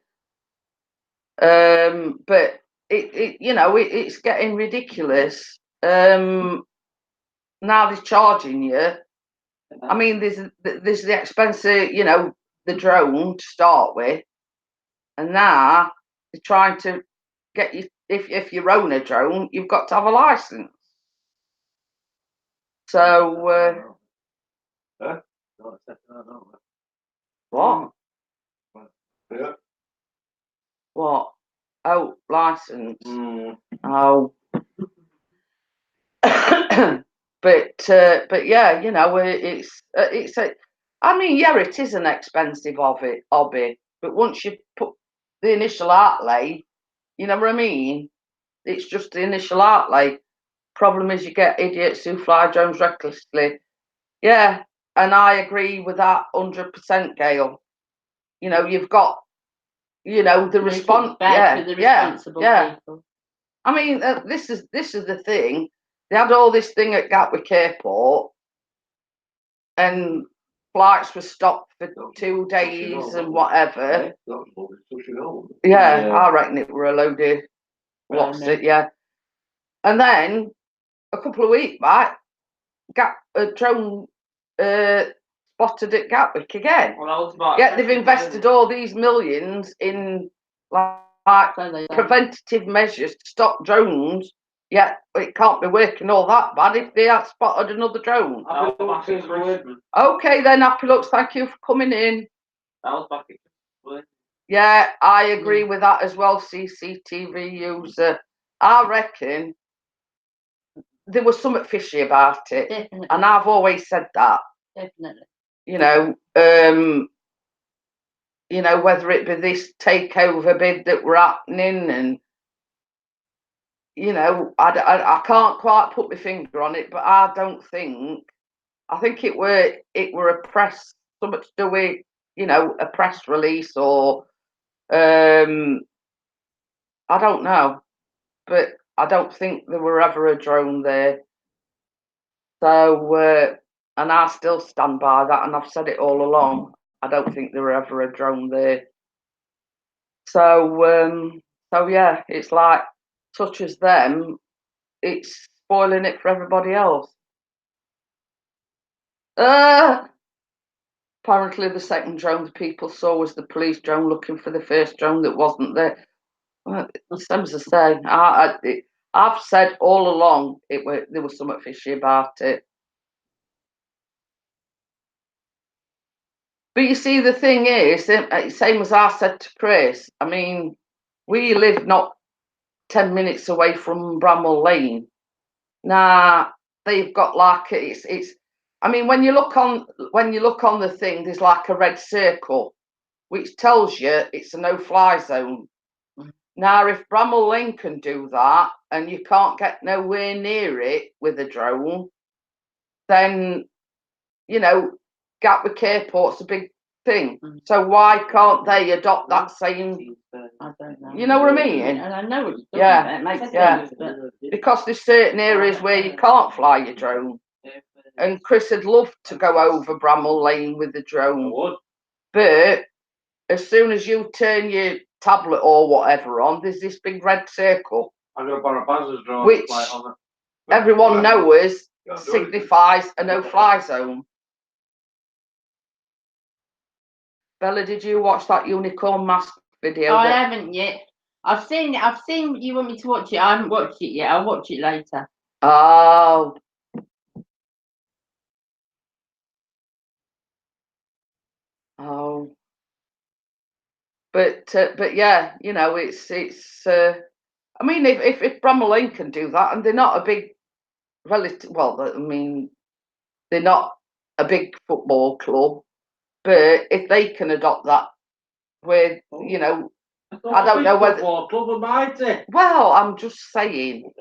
But it's getting ridiculous. Now they're charging you. I mean, there's the expense of, the drone to start with, and now they're trying to get you. If you own a drone, you've got to have a license. So What? Yeah. What? Oh, license. Mm. Oh. But yeah, you know, it's a. I mean, yeah, it is an expensive hobby, but once you put the initial outlay, you know what I mean? It's just the initial outlay. Problem is, you get idiots who fly drones recklessly. Yeah, and I agree with that 100%, Gail. You know, you've got, you know, the Make it response. bad Yeah, for the yeah, responsible yeah. people. I mean, this is the thing. They had all this thing at Gatwick Airport, and flights were stopped for 2 days and whatever. Yeah, Yeah. I reckon it were a load of what's it? Yeah, and then a couple of weeks back, a drone spotted at Gatwick again. Well, that was about Yeah, they've Christmas, invested wasn't it? all these millions in like So they don't. preventative measures to stop drones. Yet it can't be working all that bad if they had spotted another drone. That was back at Christmas. Okay then, Happy Looks, thank you for coming in. That was back at Christmas. Yeah, I agree with that as well, CCTV user. I reckon there was something fishy about it. Definitely, And I've always said that. definitely. You know, whether it be this takeover bid that were happening, and you know, I can't quite put my finger on it, but I think it were a press, something to do with, you know, a press release or I don't know, but I don't think there were ever a drone there. So and I still stand by that, and I've said it all along. I don't think there were ever a drone there. So yeah, it's like such as them, it's spoiling it for everybody else. Apparently the second drone the people saw was the police drone looking for the first drone that wasn't there. Well, same as I say, I've said all along there was something fishy about it. But you see, the thing is, same as I said to Chris, I mean, we live not 10 minutes away from Bramwell Lane. Now they've got like it's. I mean, when you look on the thing, there's like a red circle, which tells you it's a no-fly zone. Now, if Bramwell Lane can do that, and you can't get nowhere near it with a drone, then you know Gatwick Airport's a big thing. So why can't they adopt that same? I don't know. You know what I mean? And I know what you're talking Yeah, about. It makes yeah. sense, but Because there's certain areas where you can't fly your drone. And Chris had loved to go over Bramwell Lane with the drone. But as soon as you turn your tablet or whatever on, there's this big red circle, I'm going to borrow Baz's drone. which to fly it on everyone knows signifies a no-fly zone. Bella, did you watch that unicorn mask video? I haven't yet. I've seen you want me to watch it. I haven't watched it yet. I'll watch it later. Oh. Oh. But yeah, you know, it's I mean, if Bramwell Lane can do that, and they're not a big relative, well, I mean, they're not a big football club, but if they can adopt that, where you know, I don't know whether. Club of Mighty. Well, I'm just saying,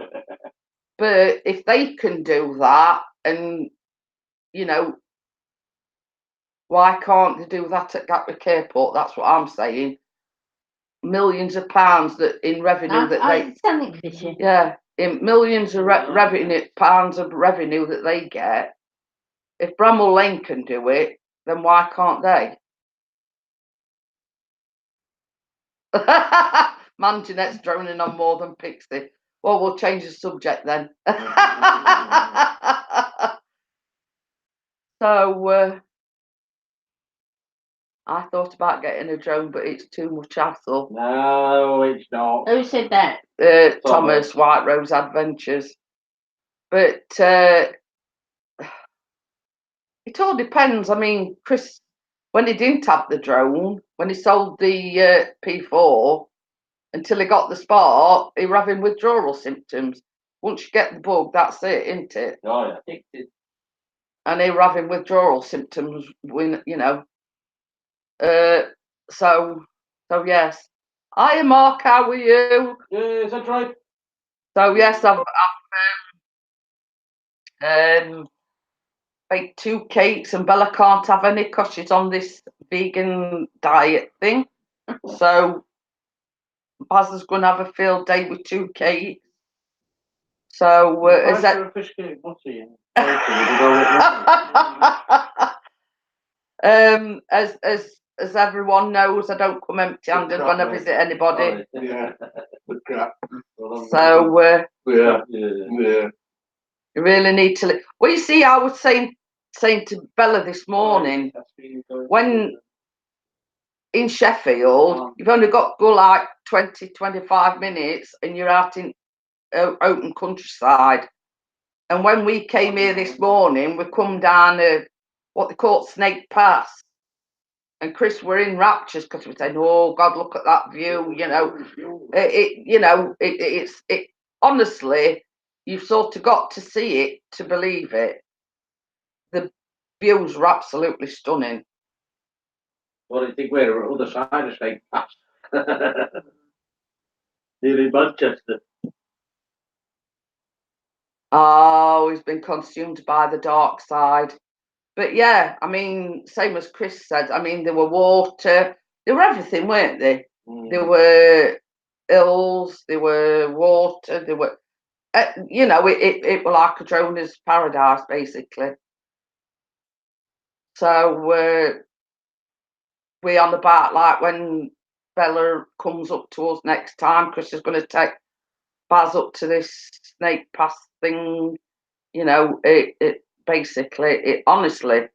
but if they can do that, and you know, why can't they do that at Gatwick Airport? That's what I'm saying. Millions of pounds that in revenue that they, something fishy. yeah, in millions of revenue, pounds of revenue that they get. If Bramwell Lane can do it, then why can't they? Manjanet's droning on more than Pixie. Well, we'll change the subject then. So I thought about getting a drone, but it's too much hassle. No, it's not. Who said that? Thomas White Rose Adventures. But it all depends. I mean, Chris, when he didn't have the drone, when he sold the P4, until he got the spot, he were having withdrawal symptoms. Once you get the bug, that's it, isn't it? Oh, yeah. Addicted. And he were having withdrawal symptoms when, you know. So yes. Hiya, Mark, how are you? Yeah, is that right? So yes, I've baked 2 cakes, and Bella can't have any because she's on this vegan diet thing. So Baz is going to have a field day with 2 cakes. So is that? A fish cake, what's he? As everyone knows, I don't come empty-handed when I visit anybody. Yeah. The crap. So Yeah. you really need to. Well, you see, I was saying to Bella this morning, when in Sheffield, you've only got to go like 20, 25 minutes, and you're out in open countryside. And when we came here this morning, we come down what they call Snake Pass. And Chris were in raptures because we said, "Oh God, look at that view!" You know, it's honestly, you've sort of got to see it to believe it. The views were absolutely stunning. What do you think we're on the other side of Snake Pass? Nearly Manchester. Oh, he's been consumed by the dark side. But yeah, I mean, same as Chris said. I mean, there were water, there were everything, weren't they? There were hills, there were water, there were, you know, it was like a droner's paradise, basically. So we on about, like, when Bella comes up to us next time, Chris is going to take Baz up to this Snake Pass thing. You know, it basically, it honestly,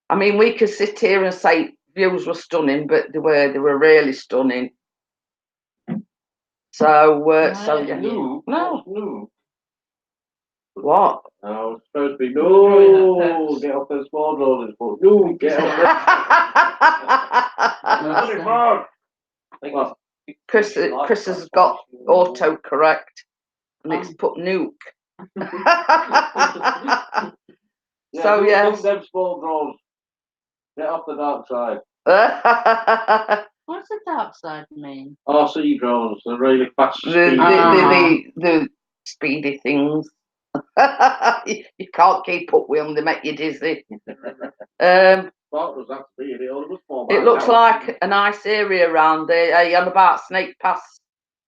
I mean, we could sit here and say views were stunning, but they were really stunning. So so yeah. No. No. What? No, it's supposed to be no. Get off the small rollers, but no, get off the. Chris has got autocorrect, and it's put nuke. So yes. Them small rolls. Get off the dark side. What's the dark side mean? RC drones, the really fast the speedy things. You can't keep up with them; they make you dizzy. It looks like a nice area around there. On about Snake Pass,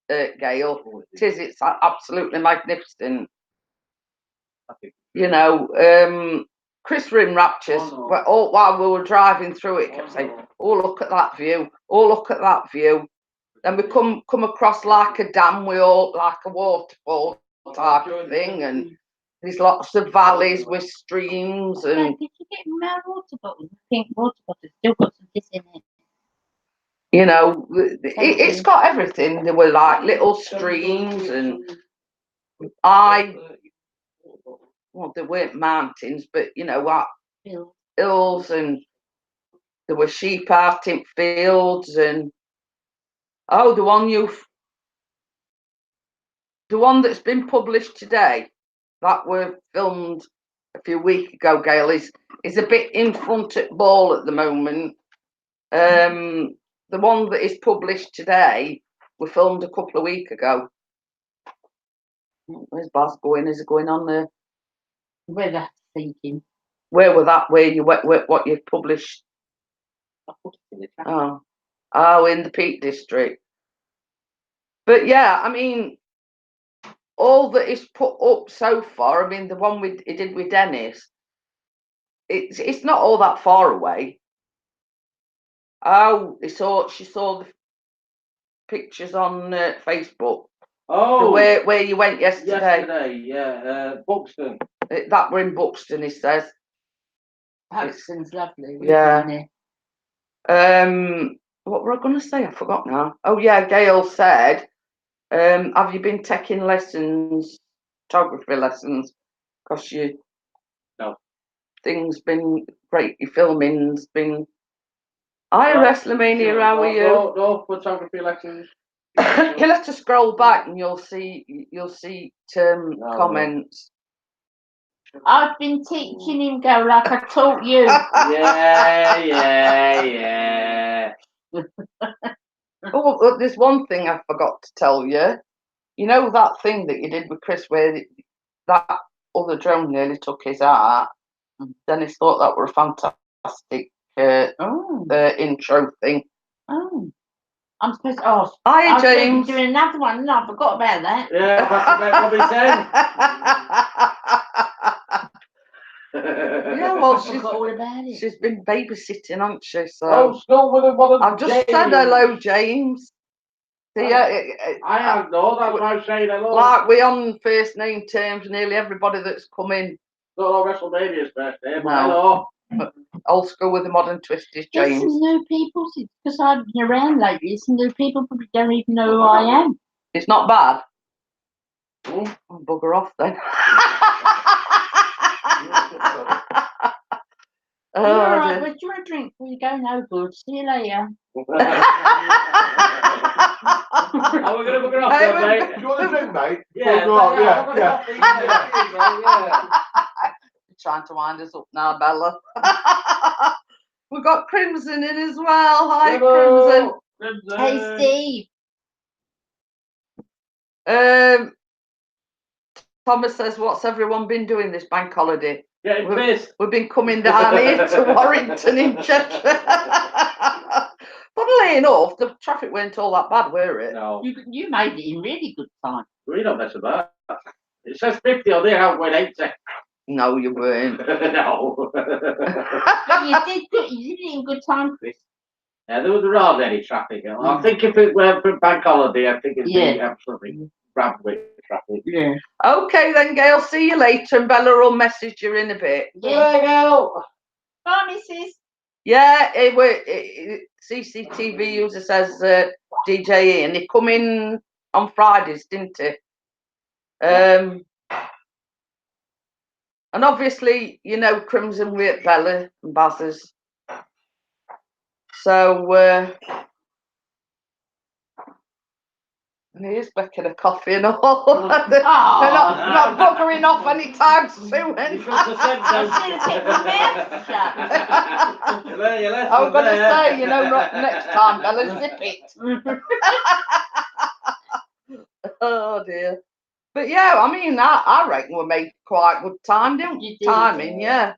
Gail. It's absolutely magnificent. You know, Chris were in raptures. While we were driving through it, kept saying, "Oh, look at that view! Oh, look at that view!" Then we come across like a dam with like a waterfall type of thing, and there's lots of valleys with streams and. Did you get my water bottle? I think water bottle still got some this in it. You know, it's got everything. There were like little streams, and well, there weren't mountains, but you know what, hills, and there were sheep out in fields, and the one that's been published today, that were filmed a few weeks ago, Gail, is a bit in front at ball at the moment. The one that is published today were filmed a couple of weeks ago. Where's Baz going? Is it going on there? Where that's thinking. Where were that? Where you what you've published? Oh, in the Peak District. But yeah, I mean, all that is put up so far. I mean, the one he did with Dennis. It's not all that far away. Oh, she saw the pictures on Facebook. Oh, where you went yesterday. Yeah, Buxton. That were in Buxton, he says. Buxton's lovely. Yeah. What were I going to say? I forgot now. Oh yeah, Gail said, have you been taking lessons, photography lessons? Because No. things been great. Your filming's been. Hi, WrestleMania. How are you? No photography lessons. You'll have to scroll back and you'll see comments. I've been teaching him go like I taught you. Yeah. Oh, there's one thing I forgot to tell you. You know that thing that you did with Chris where that other drone nearly took his heart? Dennis thought that were a fantastic intro thing. Oh. I'm supposed to. Oh, Hi, I was James. doing another one. No, I forgot about that. Yeah, Yeah, well, I forgot all about it. she's been babysitting, hasn't she? So Oh, school with a mother. I've just said hello, James. See, I have no, that's why I'm saying hello. like we're on first name terms, nearly everybody that's come in. Not on WrestleMania's birthday, but No. hello. Old school with the modern twisties, There's James. some new people, because I've been around lately. Some new people probably don't even know who I am. It's not bad. Oh, bugger off then. All Oh, right, dear. well, do you want a drink before you go? No good. See you later. Are we gonna book it off, Hey, then, mate? Do you want a drink, mate? Yeah, Go on, yeah. Trying to wind us up now, Bella. We've got Crimson in as well. Hi, Crimson. Hey, Steve. Thomas says, what's everyone been doing this bank holiday? Getting pissed. We've been coming down here to Warrington in Cheshire. Funnily enough, the traffic weren't all that bad, were it? No, You made it in really good time. we don't mess about. It says 50 on there, how we're 80. No, you weren't. No. But you did it in good time, Chris. Yeah, there was hardly any traffic. I think if it went for bank holiday, I think it'd be absolutely rammed with traffic. Yeah. Okay then, Gail, see you later, and Bella will message you in a bit. Yeah. There you go. Bye, missus. Yeah, CCTV user says DJ Ian. He come in on Fridays, didn't he? And obviously, you know, Crimson with Bella and Baz's. So here's Becca the coffee and all. They're not buggering off anytime soon. Because I said I should have kept my mouth shut. I'm going to say, you know, next time, Bella, zip it. Oh dear. But yeah, I mean, I reckon we made quite good time, didn't we? You did, Timing, yeah.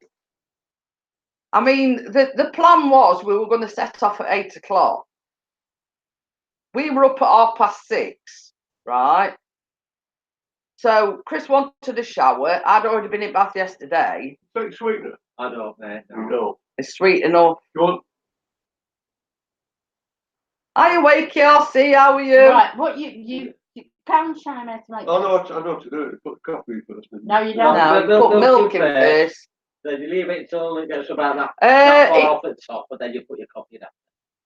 I mean, the plan was we were going to set off at 8 o'clock. We were up at 6:30, right? So Chris wanted a shower. I'd already been in bath yesterday. Take sweetener. I don't know. No. It's sweet enough. You want? Are you wakey? I'll see. How are you? Right, what you can show him how to make I know what to do. Put coffee first. No, you don't. No, you put milk in first. Then you leave it until it gets about that off the top, but then you put your coffee in.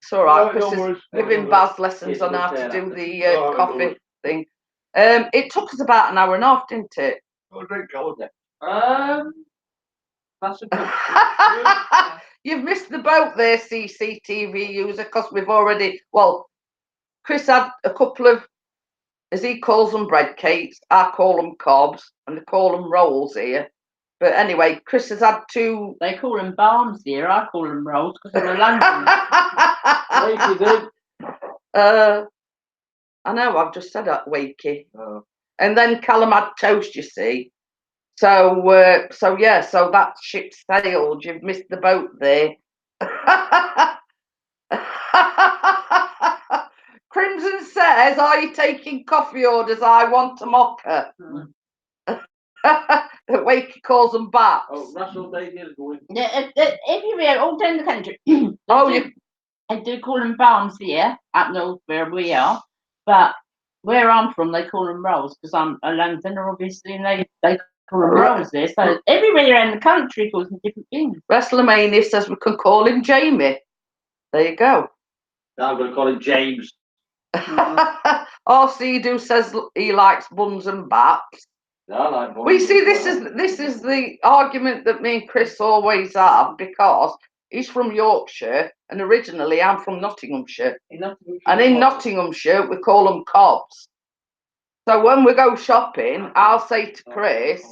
It's all right. No, Chris no is worries. giving Baz lessons on how to do the coffee worries. thing. It took us about an hour and a half, didn't it? I'll drink cold. That's a good. You've missed the boat there, CCTV user, because we've already. Well, Chris had a couple of, as he calls them, bread cakes. I call them cobs, and they call them rolls here. But anyway, Chris has had 2. They call them balms here. I call them rolls because they're London. I know, I've just said that, wakey. And then Callum had toast, you see. So yeah, so that ship sailed. You've missed the boat there. Crimson says, are you taking coffee orders? I want a mocha. Wakey calls them bats. Oh, Russell Davey is going. Everywhere, all down the country. I do call them balms here, up north where we are. But where I'm from, they call them rolls because I'm a Londoner, obviously, and they call them rolls there. So everywhere around the country calls them different things. WrestleMania says we can call him Jamie. There you go. I'm going to call him James. RC says he likes buns and bats. I like Well, you boys see, as this is the argument that me and Chris always have, because he's from Yorkshire and originally I'm from Nottinghamshire, and in Nottinghamshire we call them cobs. So when we go shopping, I'll say to Chris,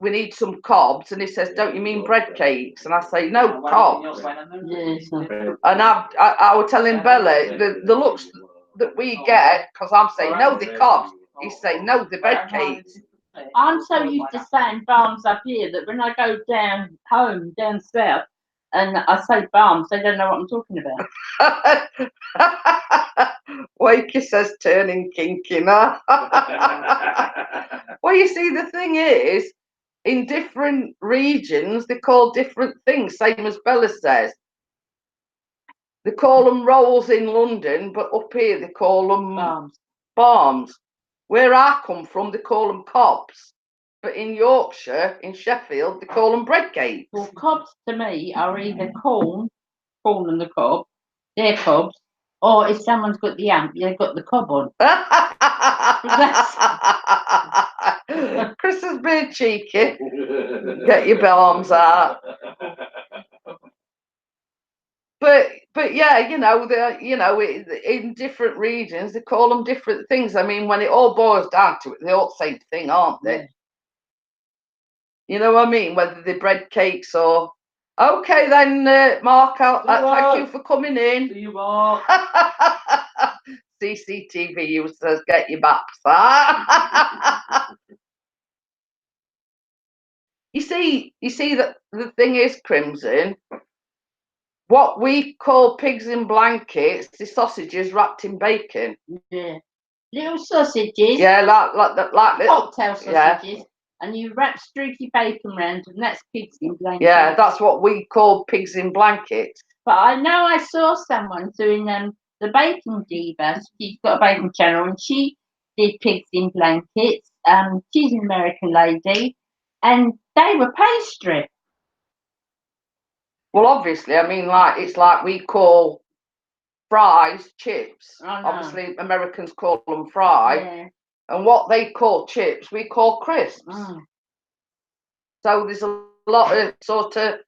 we need some cobs, and he says, don't you mean bread cakes? And I say, no, cobs. Yes. And I was telling Bella the looks that we get, because I'm saying, no, they're cobs. He's saying, no, they're bread cakes. I'm so used to saying barms up here that when I go down home, down south, and I say barms, they don't know what I'm talking about. Wakey says turning kinky now. Well, you see, the thing is, in different regions, they call different things, same as Bella says. They call them rolls in London, but up here they call them barms. Where I come from, they call them cobs. But in Yorkshire, in Sheffield, they call them bread cakes. Well, cobs to me are either corn and the cob, they're cobs, or if someone's got the amp, they've got the cob on. Chris is being cheeky. Get your arms out. But yeah, you know, in different regions they call them different things. I mean, when it all boils down to it, they're all the same thing, aren't they? Yeah. You know what I mean? Whether they're bread cakes or. Okay then, Mark. Thank you for coming in. See you, Mark. CCTV users, get your baps. You see that the thing is, Crimson. What we call pigs in blankets, the sausages wrapped in bacon. Yeah. Little sausages. Yeah, like little Cocktail sausages. Yeah. And you wrap streaky bacon round, and that's pigs in blankets. Yeah, that's what we call pigs in blankets. But I know I saw someone doing the Bacon Diva. She's got a bacon channel, and she did pigs in blankets. She's an American lady, and they were pastry. Well, obviously, I mean, it's like we call fries chips. I know. Obviously, Americans call them fry, Yeah. and what they call chips, we call crisps. Mm. So there's a lot of sort of.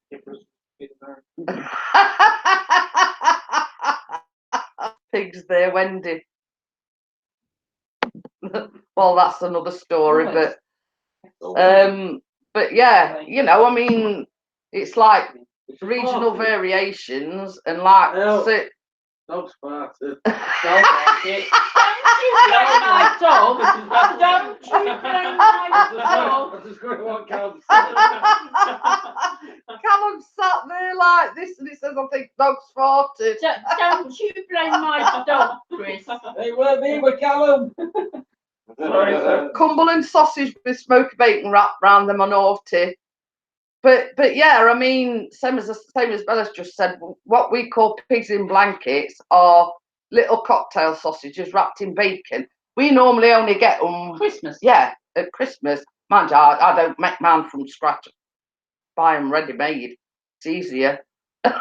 Pigs there, Wendy. Well, that's another story, but yeah, you know, I mean, it's like regional variations and like. Dog's farted. Don't you blame my dog. Don't you blame my dog. I just got to walk out. Callum sat there like this and he says, I think dog's farted. Don't you blame my dog, Chris. It weren't me, with Callum. Sorry, sir. Cumberland sausage with smoked bacon wrapped round them on naughty. But yeah, I mean, same as Bella's just said, what we call pigs in blankets are little cocktail sausages wrapped in bacon. We normally only get them Christmas. Yeah, at Christmas. Mind you, I don't make mine from scratch. Buy them ready made. It's easier. But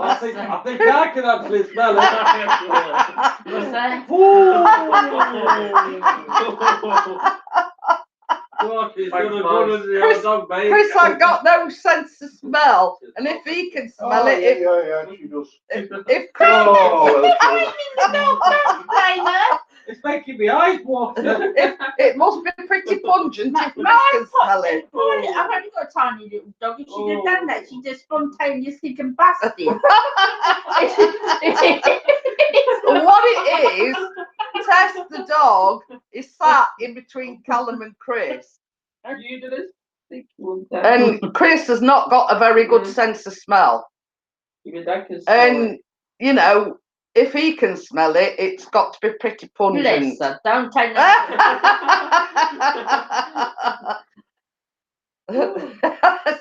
I think I can actually smell it. What's that? Chris ain't got no sense of smell, and if he can smell it, Yeah, she does. if Chris, It's making me eyes water. it must be pretty pungent if Chris can smell it. I've only got a tiny little dog. If she'd have done that, she'd just spontaneously combusted. What it is, Tess the dog is sat in between Callum and Chris. You do this? And Chris has not got a very good sense of smell. And, you know, if he can smell it, it's got to be pretty pungent. Bless her, don't take that.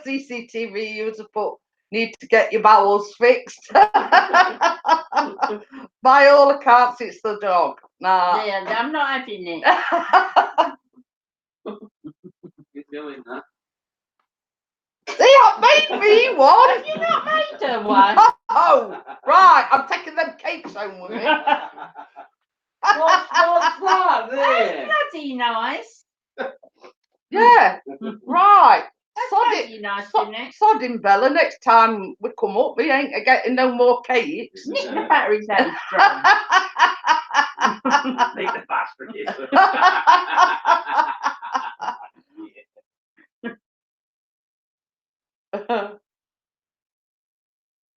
CCTV user put, need to get your bowels fixed. By all accounts, it's the dog. Nah. Yeah, I'm not having it. You're doing that. They have made me one. Have you not made her one? Oh, right. I'm taking them cakes home with me. What's that there? Bloody nice. Yeah, right. That's Sod it. bloody nice, So- isn't it? Sodding Bella, next time we come up, we ain't getting no more cakes. Nick the batteries out strong. Make the bastard. uh,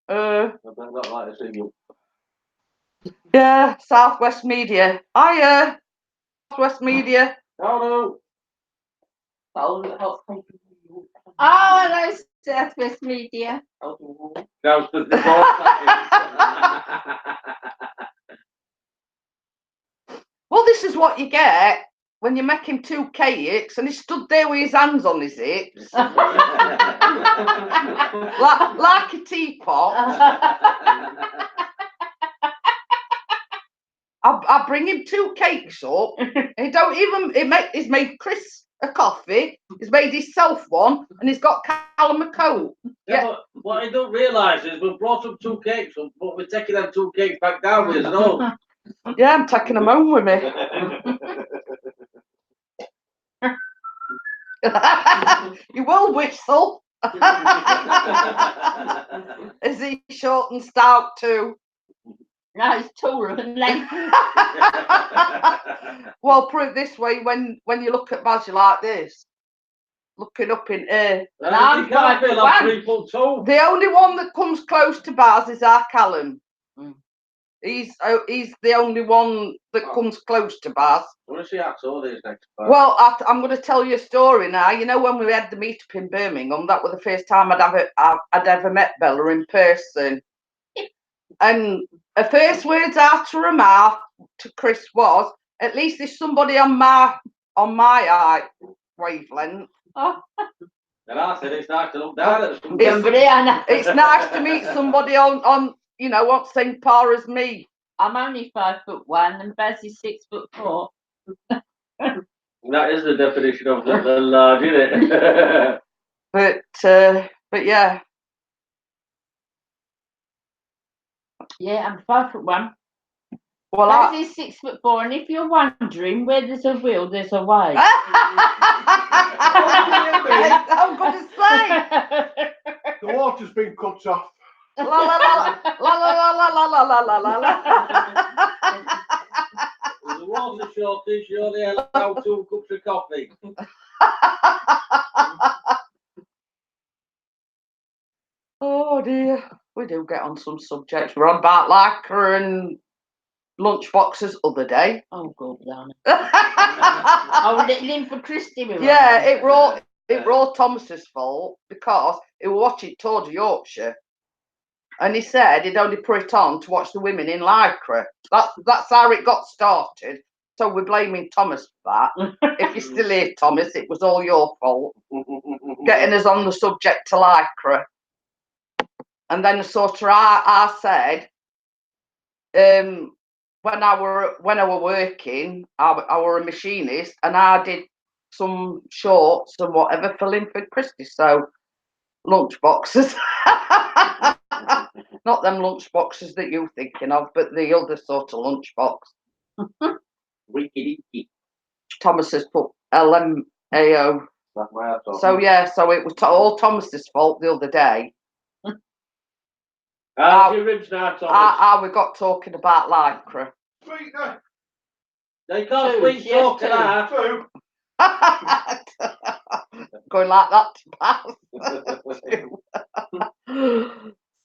I don't like to see you. yeah, Southwest Media. Hiya, Southwest Media. Oh Oh, hello, Southwest Media. no. That was the divorce. Well, this is what you get when you make him 2 cakes and he stood there with his hands on his hips, like a teapot. I bring him 2 cakes up. He don't even. He's made Chris a coffee. He's made himself one, and he's got Callum a coat. Yeah, but what I don't realise is we've brought up 2 cakes, but we're taking them 2 cakes back down with us, no? Yeah, I'm taking them home with me. You will whistle. Is he short and stout too? No, it's taller and lanky. Well, put it this way: when you look at Basil like this, looking up in air, And I'm You can't 5'1". feel I'm 3'2". the only one that comes close to Baz is our Callum. Mm. He's the only one that comes close to Baz. I want to see how tall he is next time. Well, I'm going to tell you a story now. You know, when we had the meet up in Birmingham, that was the first time I'd ever met Bella in person. And her first words out of her mouth to Chris was, "At least there's somebody on my eye wavelength." Oh, And I said it's nice to look down at some It's- Brianna. It's nice to meet somebody on on same par as me. I'm only 5'1" and Baz is 6'4". That is the definition of the large, isn't it? But yeah. Yeah, I'm 5'1". Well, Baz is 6'4", and if you're wondering where there's a will, there's a way. I'm going to say. The water's been cut off. La la la la la la la la la la la la. There's a water shortage, you only allow 2 cups of coffee. Oh dear, we do get on some subjects. We're on about Lycra and lunchboxes other day. Oh, God, Lana. Yeah, Oh, little in for Christy. it were all Thomas's fault because he was watching Tour de Yorkshire, and he said he'd only put it on to watch the women in Lycra. That's how it got started. So we're blaming Thomas for that. If you're still here, Thomas, it was all your fault getting us on the subject to Lycra. And then sort of I said, when I were working, I were a machinist, and I did some shorts and whatever for Linford Christie. So lunch boxes, not them lunch boxes that you're thinking of, but the other sort of lunch box. Wiki. Thomas has put LMAO. That's why I thought. So yeah, so it was all Thomas's fault the other day. How's your ribs now, Thomas? How we got talking about Lycra. Sweetener. They can't Two, sweet yes, talk two. that. Two. Going like that to pass.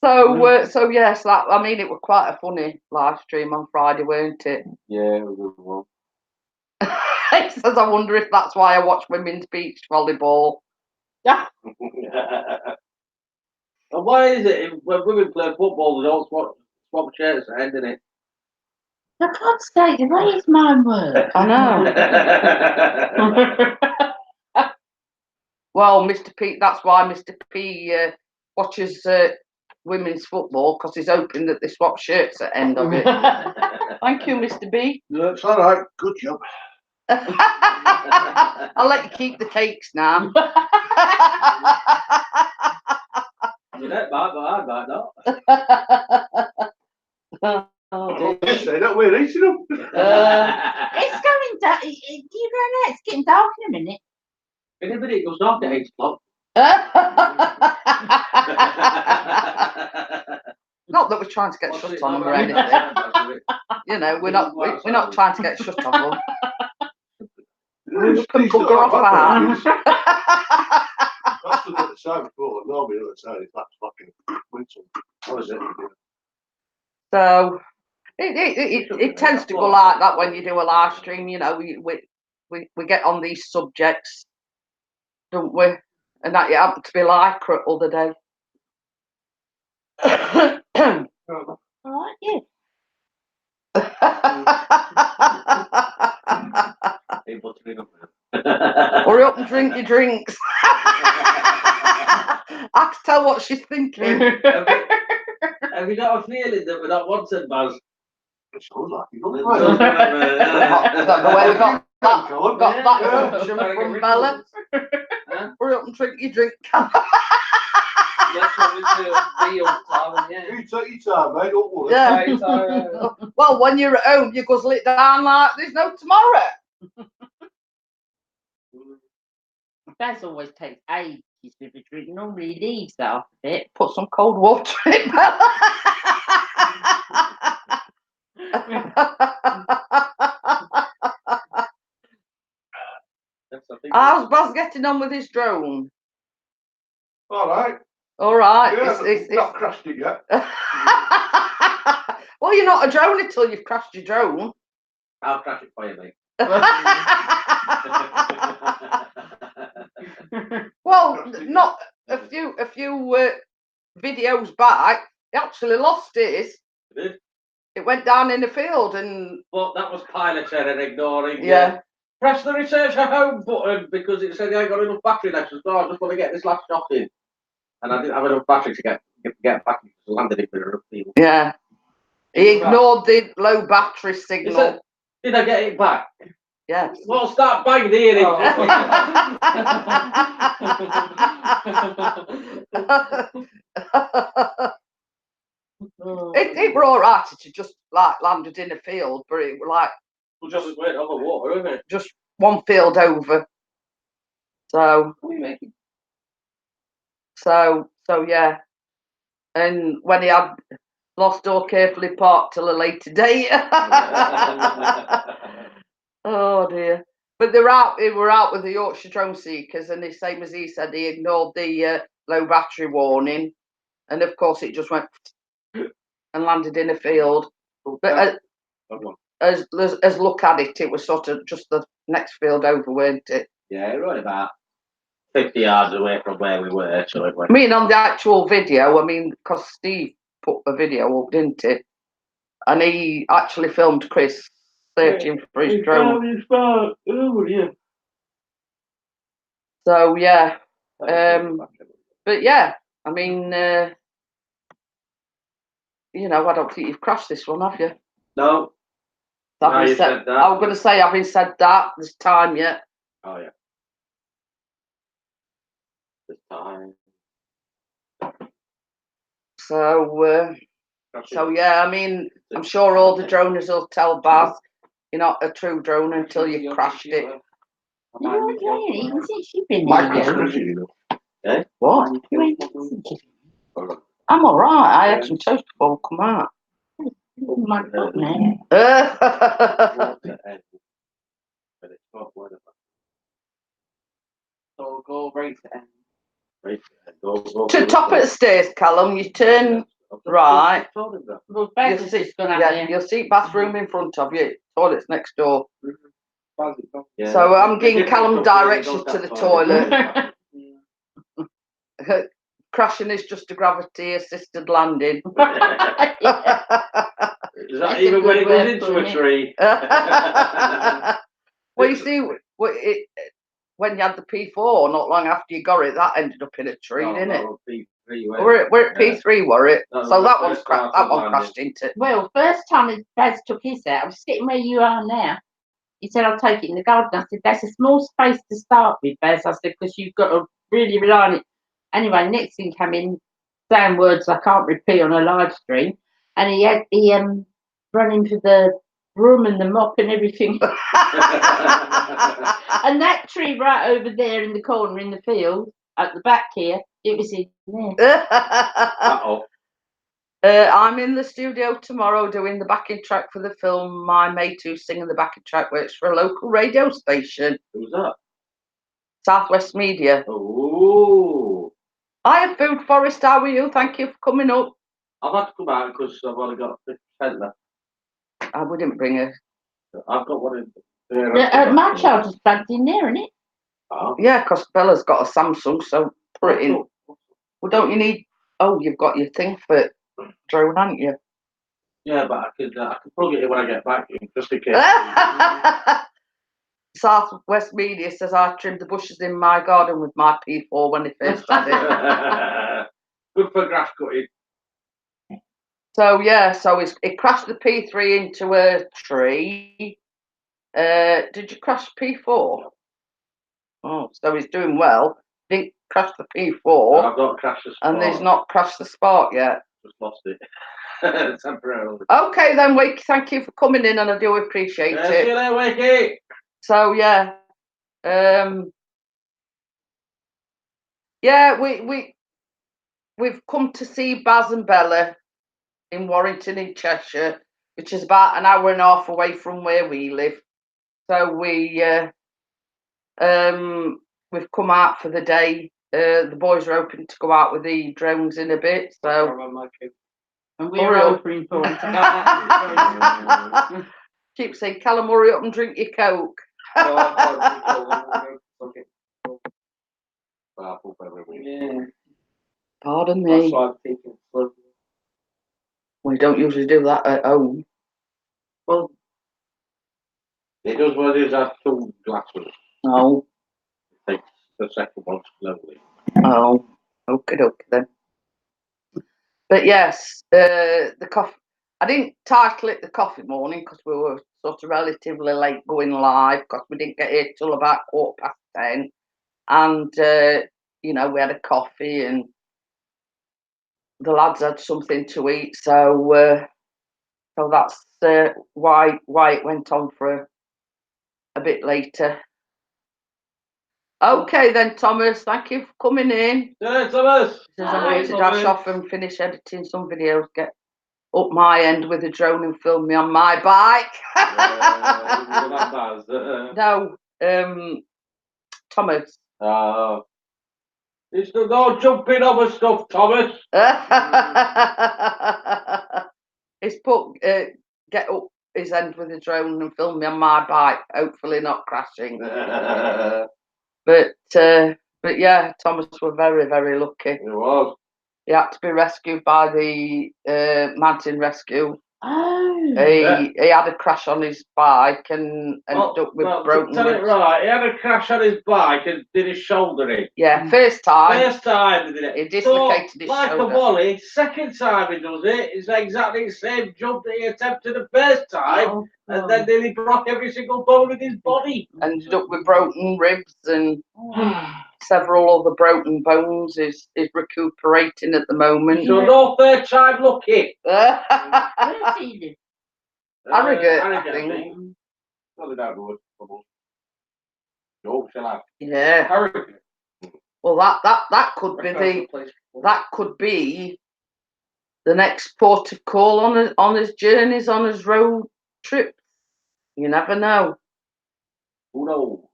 So yes, I mean it was quite a funny live stream on Friday, weren't it? Yeah, it was a good one. He says, I wonder if that's why I watch women's beach volleyball. And why is it when women play football they don't swap shirts at the end of it? For God's sake, the way his mind works. I know. Well, Mr. P, that's why Mr. P watches women's football, because he's hoping that they swap shirts at the end of it. Thank you, Mr. B. That's all right. Good job. I'll let you keep the cakes now. You don't mind, but I might not. Oh, dear. They say that we're eating them. It's going dark. Do you go now? It's getting dark in a minute. Anybody it goes dark at 8 o'clock. Not that we're trying to get shut on them or anything. You know, we're not trying to get shut on them. We can bugger off our. That's the other side before. Normally, the other side is that's fucking winter. What is it? So it tends to go like that when you do a live stream. You know, we get on these subjects, don't we? And that you happen to be like the other day. All right, yeah. Hurry up and drink your drinks. I can tell what she's thinking. Have you got a feeling that we're not wanted, Baz? It sounds like you I don't know where we got that. Got Got that assumption from Bella. Hurry up and drink your drink. Yes, obviously, be on time, yeah. You take your time, mate, don't worry. Yeah. Right, so, Well, when you're at home, you guzzle it down like there's no tomorrow. Baz always takes ages with a drink. Normally he leaves that off a bit. Put some cold water in it, Bella. How's Baz getting on with his drone? All right. All right. Yeah, It's- not crashed it yet. Well, you're not a drone until you've crashed your drone. I'll crash it for you, mate. Well, not a few videos back. He actually lost his. Did? It went down in the field, and But that was pilot error ignoring. yeah. Press the research at home button because it said I ain't got enough battery left, so I just want to get this last shot in. And I didn't have enough battery to get back and landed it with a field. Yeah. He ignored the low battery signal. Did I get it back? Yeah. Well, start banging the earring. It were all right. It just like landed in a field, but it were like Well, just as went over water, isn't it? just one field over. So yeah. And when he had lost door carefully parked till a later date. Oh dear. But they were out with the Yorkshire Drone Seekers, and the same as he said, he ignored the low battery warning, and of course it just went and landed in a field. But as look at it, it was sort of just the next field over, weren't it? Yeah, right about 50 yards away from where we were, so it I went. mean, on the actual video, because Steve put a video up, didn't it? And he actually filmed Chris searching for his drone. Oh, yeah. So yeah, but yeah, I mean, you know, I don't think you've crashed this one, have you? No. Having you said that. I was going to say, having said that, there's time yet. Oh, yeah. This time. So yeah, I mean, I'm sure all the droners will tell Baz you're not a true drone until you've crashed it. You're okay, even since you've been My here. crash you know. What? You ain't listened to me. I'm all right. I had some toast before we come out. My God, man. so go right to end. To top of the stairs, Callum, you turn right. Well, Baz has just gone out Yeah, there. you'll see bathroom in front of you. Toilet's next door. Yeah. So I'm giving Callum directions to the toilet. Crashing is just a gravity assisted landing. Is that even when it goes into a tree? Well, you see, when you had the P4, not long after you got it, that ended up in a tree, didn't it? We're at P3, were it? So that one crashed into it. Well, first time Baz took his out, I was sitting where you are now. He said, I'll take it in the garden. I said, that's a small space to start with, Baz. I said, because you've got to really rely on it. Anyway, next thing came in, saying words I can't repeat on a live stream, and he running for the broom and the mop and everything. And that tree right over there in the corner in the field at the back here, it was in there. Uh-oh. I'm in the studio tomorrow doing the backing track for the film. My mate who's singing the backing track works for a local radio station, Who's that? Southwest Media. Oh. Hiya, Food Forest, how are you? Thank you for coming up. I've had to come out because I've only got 50% left. I wouldn't bring her. I've got one in My child is plugged in there, isn't it? Oh. Yeah, because Bella's got a Samsung, so put it in. Well, don't you need... Oh, you've got your thing for drone, haven't you? Yeah, but I could plug it in when I get back, just in case. Southwest Media says I trimmed the bushes in my garden with my P4 when they first had it. Good for grass cutting. So yeah, so it crashed the P3 into a tree. Did you crash P4? Oh, so he's doing well. Didn't crash the P4, I've not crashed the spark. and he's not crashed the Spark yet. Just lost it. Temporarily. Okay then, Wakey, thank you for coming in, and I do appreciate See it. you later, Wakey. So yeah, yeah, we've come to see Baz and Bella in Warrington in Cheshire, which is about an hour and a half away from where we live. So we've come out for the day. The boys are hoping to go out with the drones in a bit. So And we're Hurry up. hoping for him to go out. keep saying, Callum, hurry up and drink your Coke. Pardon me. We don't usually do that at home. Well, it does what it is after 2 glasses. No. It takes the second one slowly. Oh, okay then. But yes, the coffee. I didn't title it the coffee morning because we were sort of relatively late going live because we didn't get here till about 10:15, and you know, we had a coffee and the lads had something to eat, so that's why it went on for a bit later. Okay then, Thomas, thank you for coming in. Yeah, Thomas. Says I need to dash off and finish editing some videos, get up my end with a drone and film me on my bike. No, Thomas. It's no jumping over stuff, Thomas. He's put get up his end with a drone and film me on my bike, hopefully not crashing. But yeah, Thomas was very, very lucky. It was. He had to be rescued by the mountain rescue. Oh. He had a crash on his bike and ended up with broken Tell it ribs. right, he had a crash on his bike and did his shoulder in. Yeah, first time First time he did it. he dislocated his like shoulder. a volley, second time he does it, it's exactly the same jump that he attempted the first time, Oh, and then nearly broke every single bone in his body. Ended up with broken ribs and several other broken bones. Is recuperating at the moment. So no third time lucky. Where does he live? Harrogate, I Harrogate, think. Probably down the road. No, shall I? Yeah. Harrogate. Well, that could be could be the next port of call on his journeys, on his road trip. You never know. Who knows?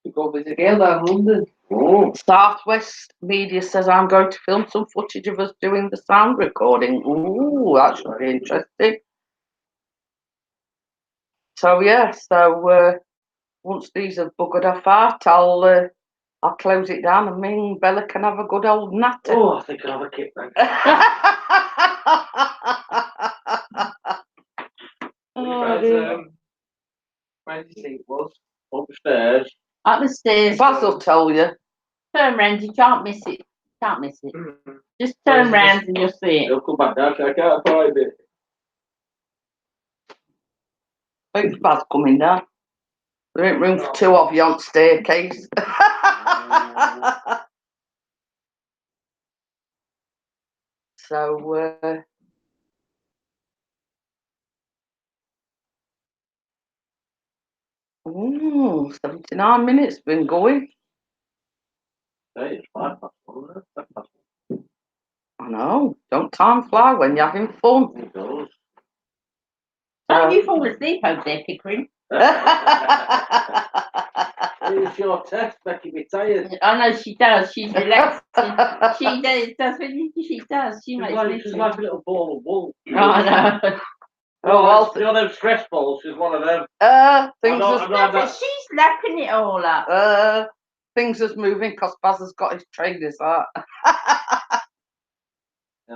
To go visit Gail down in London. Oh. Southwest Media says I'm going to film some footage of us doing the sound recording. Ooh, that should be interesting. So yeah, once these have buggered off out, I'll close it down and me and Bella can have a good old natter. Oh, I think I'll have a kick then. Oh, dear. Where did you say it was? Upstairs. Up the stairs. Baz will tell you. Turn round, you can't miss it. Can't miss it. Just turn round and you'll see it. He'll come back down, I can't find it. Wait for Baz coming down. There ain't room for two of you on staircase. So, ooh, 79 minutes been going. Hey, it's 1:05, isn't it? 1:10. I know. Don't time fly when you're having fun? It goes. Don't you fall asleep over there, Pickering? It's your test, Becky, be tired. I know she does. She's relaxing. She does. She does. She She's makes like, me she's feel- like a little ball of wool. I know. Oh, well, You know them stress balls, she's one of them. things I is, don't- No, but she's lapping it all up. things is moving because Baz has got his trainers out.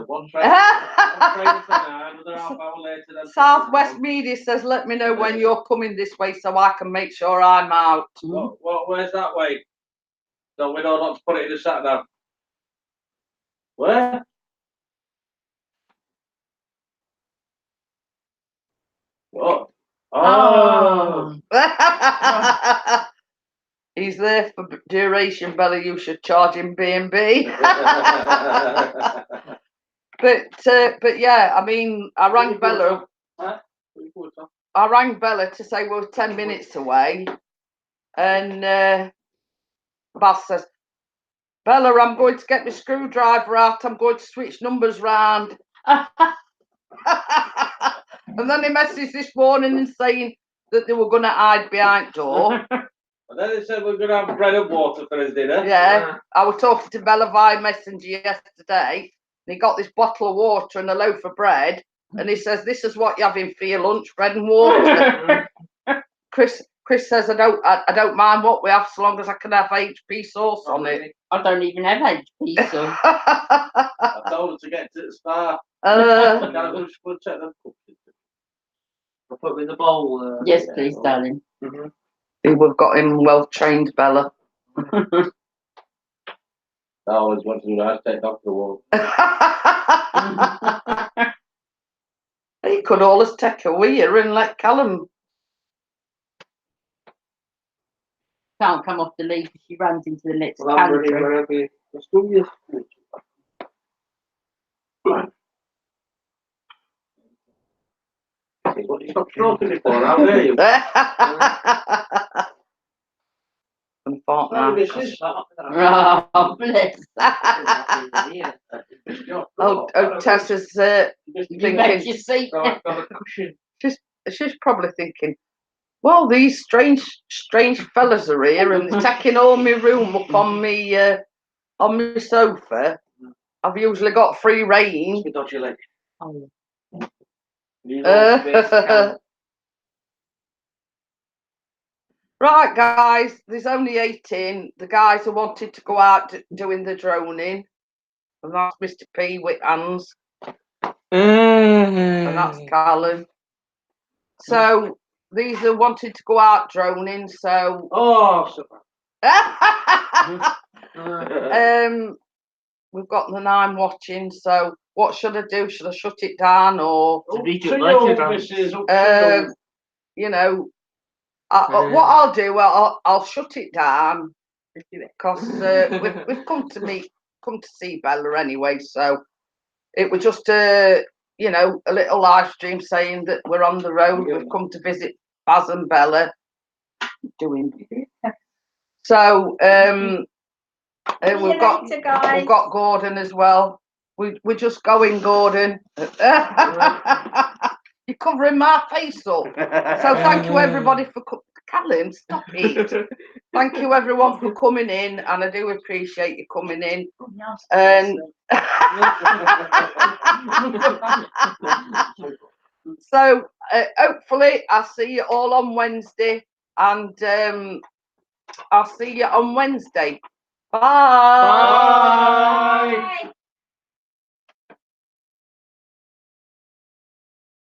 One train to nine, another half hour later. Then Southwest Media says, let me know when you're coming this way so I can make sure I'm out. Where's that way? So we know not to put it in the sat nav. Where? What? Oh. He's there for duration, Bella. You should charge him B&B. But yeah, I mean, I rang Bella to say we're 10 minutes away, and Baz says, Bella, I'm going to get my screwdriver out. I'm going to switch numbers round. And then he messaged this morning and saying that they were going to hide behind door. And then they said we're going to have bread and water for his dinner. Yeah, I was talking to Bella via Messenger yesterday. And he got this bottle of water and a loaf of bread, and he says, "This is what you're having for your lunch: bread and water." Chris says, "I don't mind what we have, so long as I can have HP sauce on it." I don't even have HP sauce. I told her to get to the spa. We'll check them cookies. I'll put them in the bowl. Yes, please, darling. We've got him well trained, Bella. I always want to do that. Take off the wall. He could always take a weir and let Callum. Can't come off the leaf if she runs into the next Well, I'm ready pantry. wherever you. Let's do this. What you stop talking before? How dare you? And fart now. Oh, bless. Oh, Tess is You make your seat. So I've got a cushion. she's probably thinking, well, these strange fellas are here and they're taking all my room up on my sofa. I've usually got free reign. You dodgy leg. Oh. You know, space, Right, guys, there's only 18. The guys who wanted to go out doing the droning, and that's Mr. P with hands, and that's Callum. So these are wanted to go out droning. So Oh, super. we've got the 9 watching. So what should I do? Should I shut it down or you know? What I'll do, I'll shut it down because we've come to see Bella anyway. So it was just a little live stream saying that we're on the road. We've come to visit Baz and Bella. So we've got Gordon as well. We're just going, Gordon. You're covering my face up. So thank you everybody for Callum, stop it. Thank you everyone for coming in, and I do appreciate you coming in. And so hopefully I'll see you all on Wednesday, and I'll see you on Wednesday. Bye. Bye.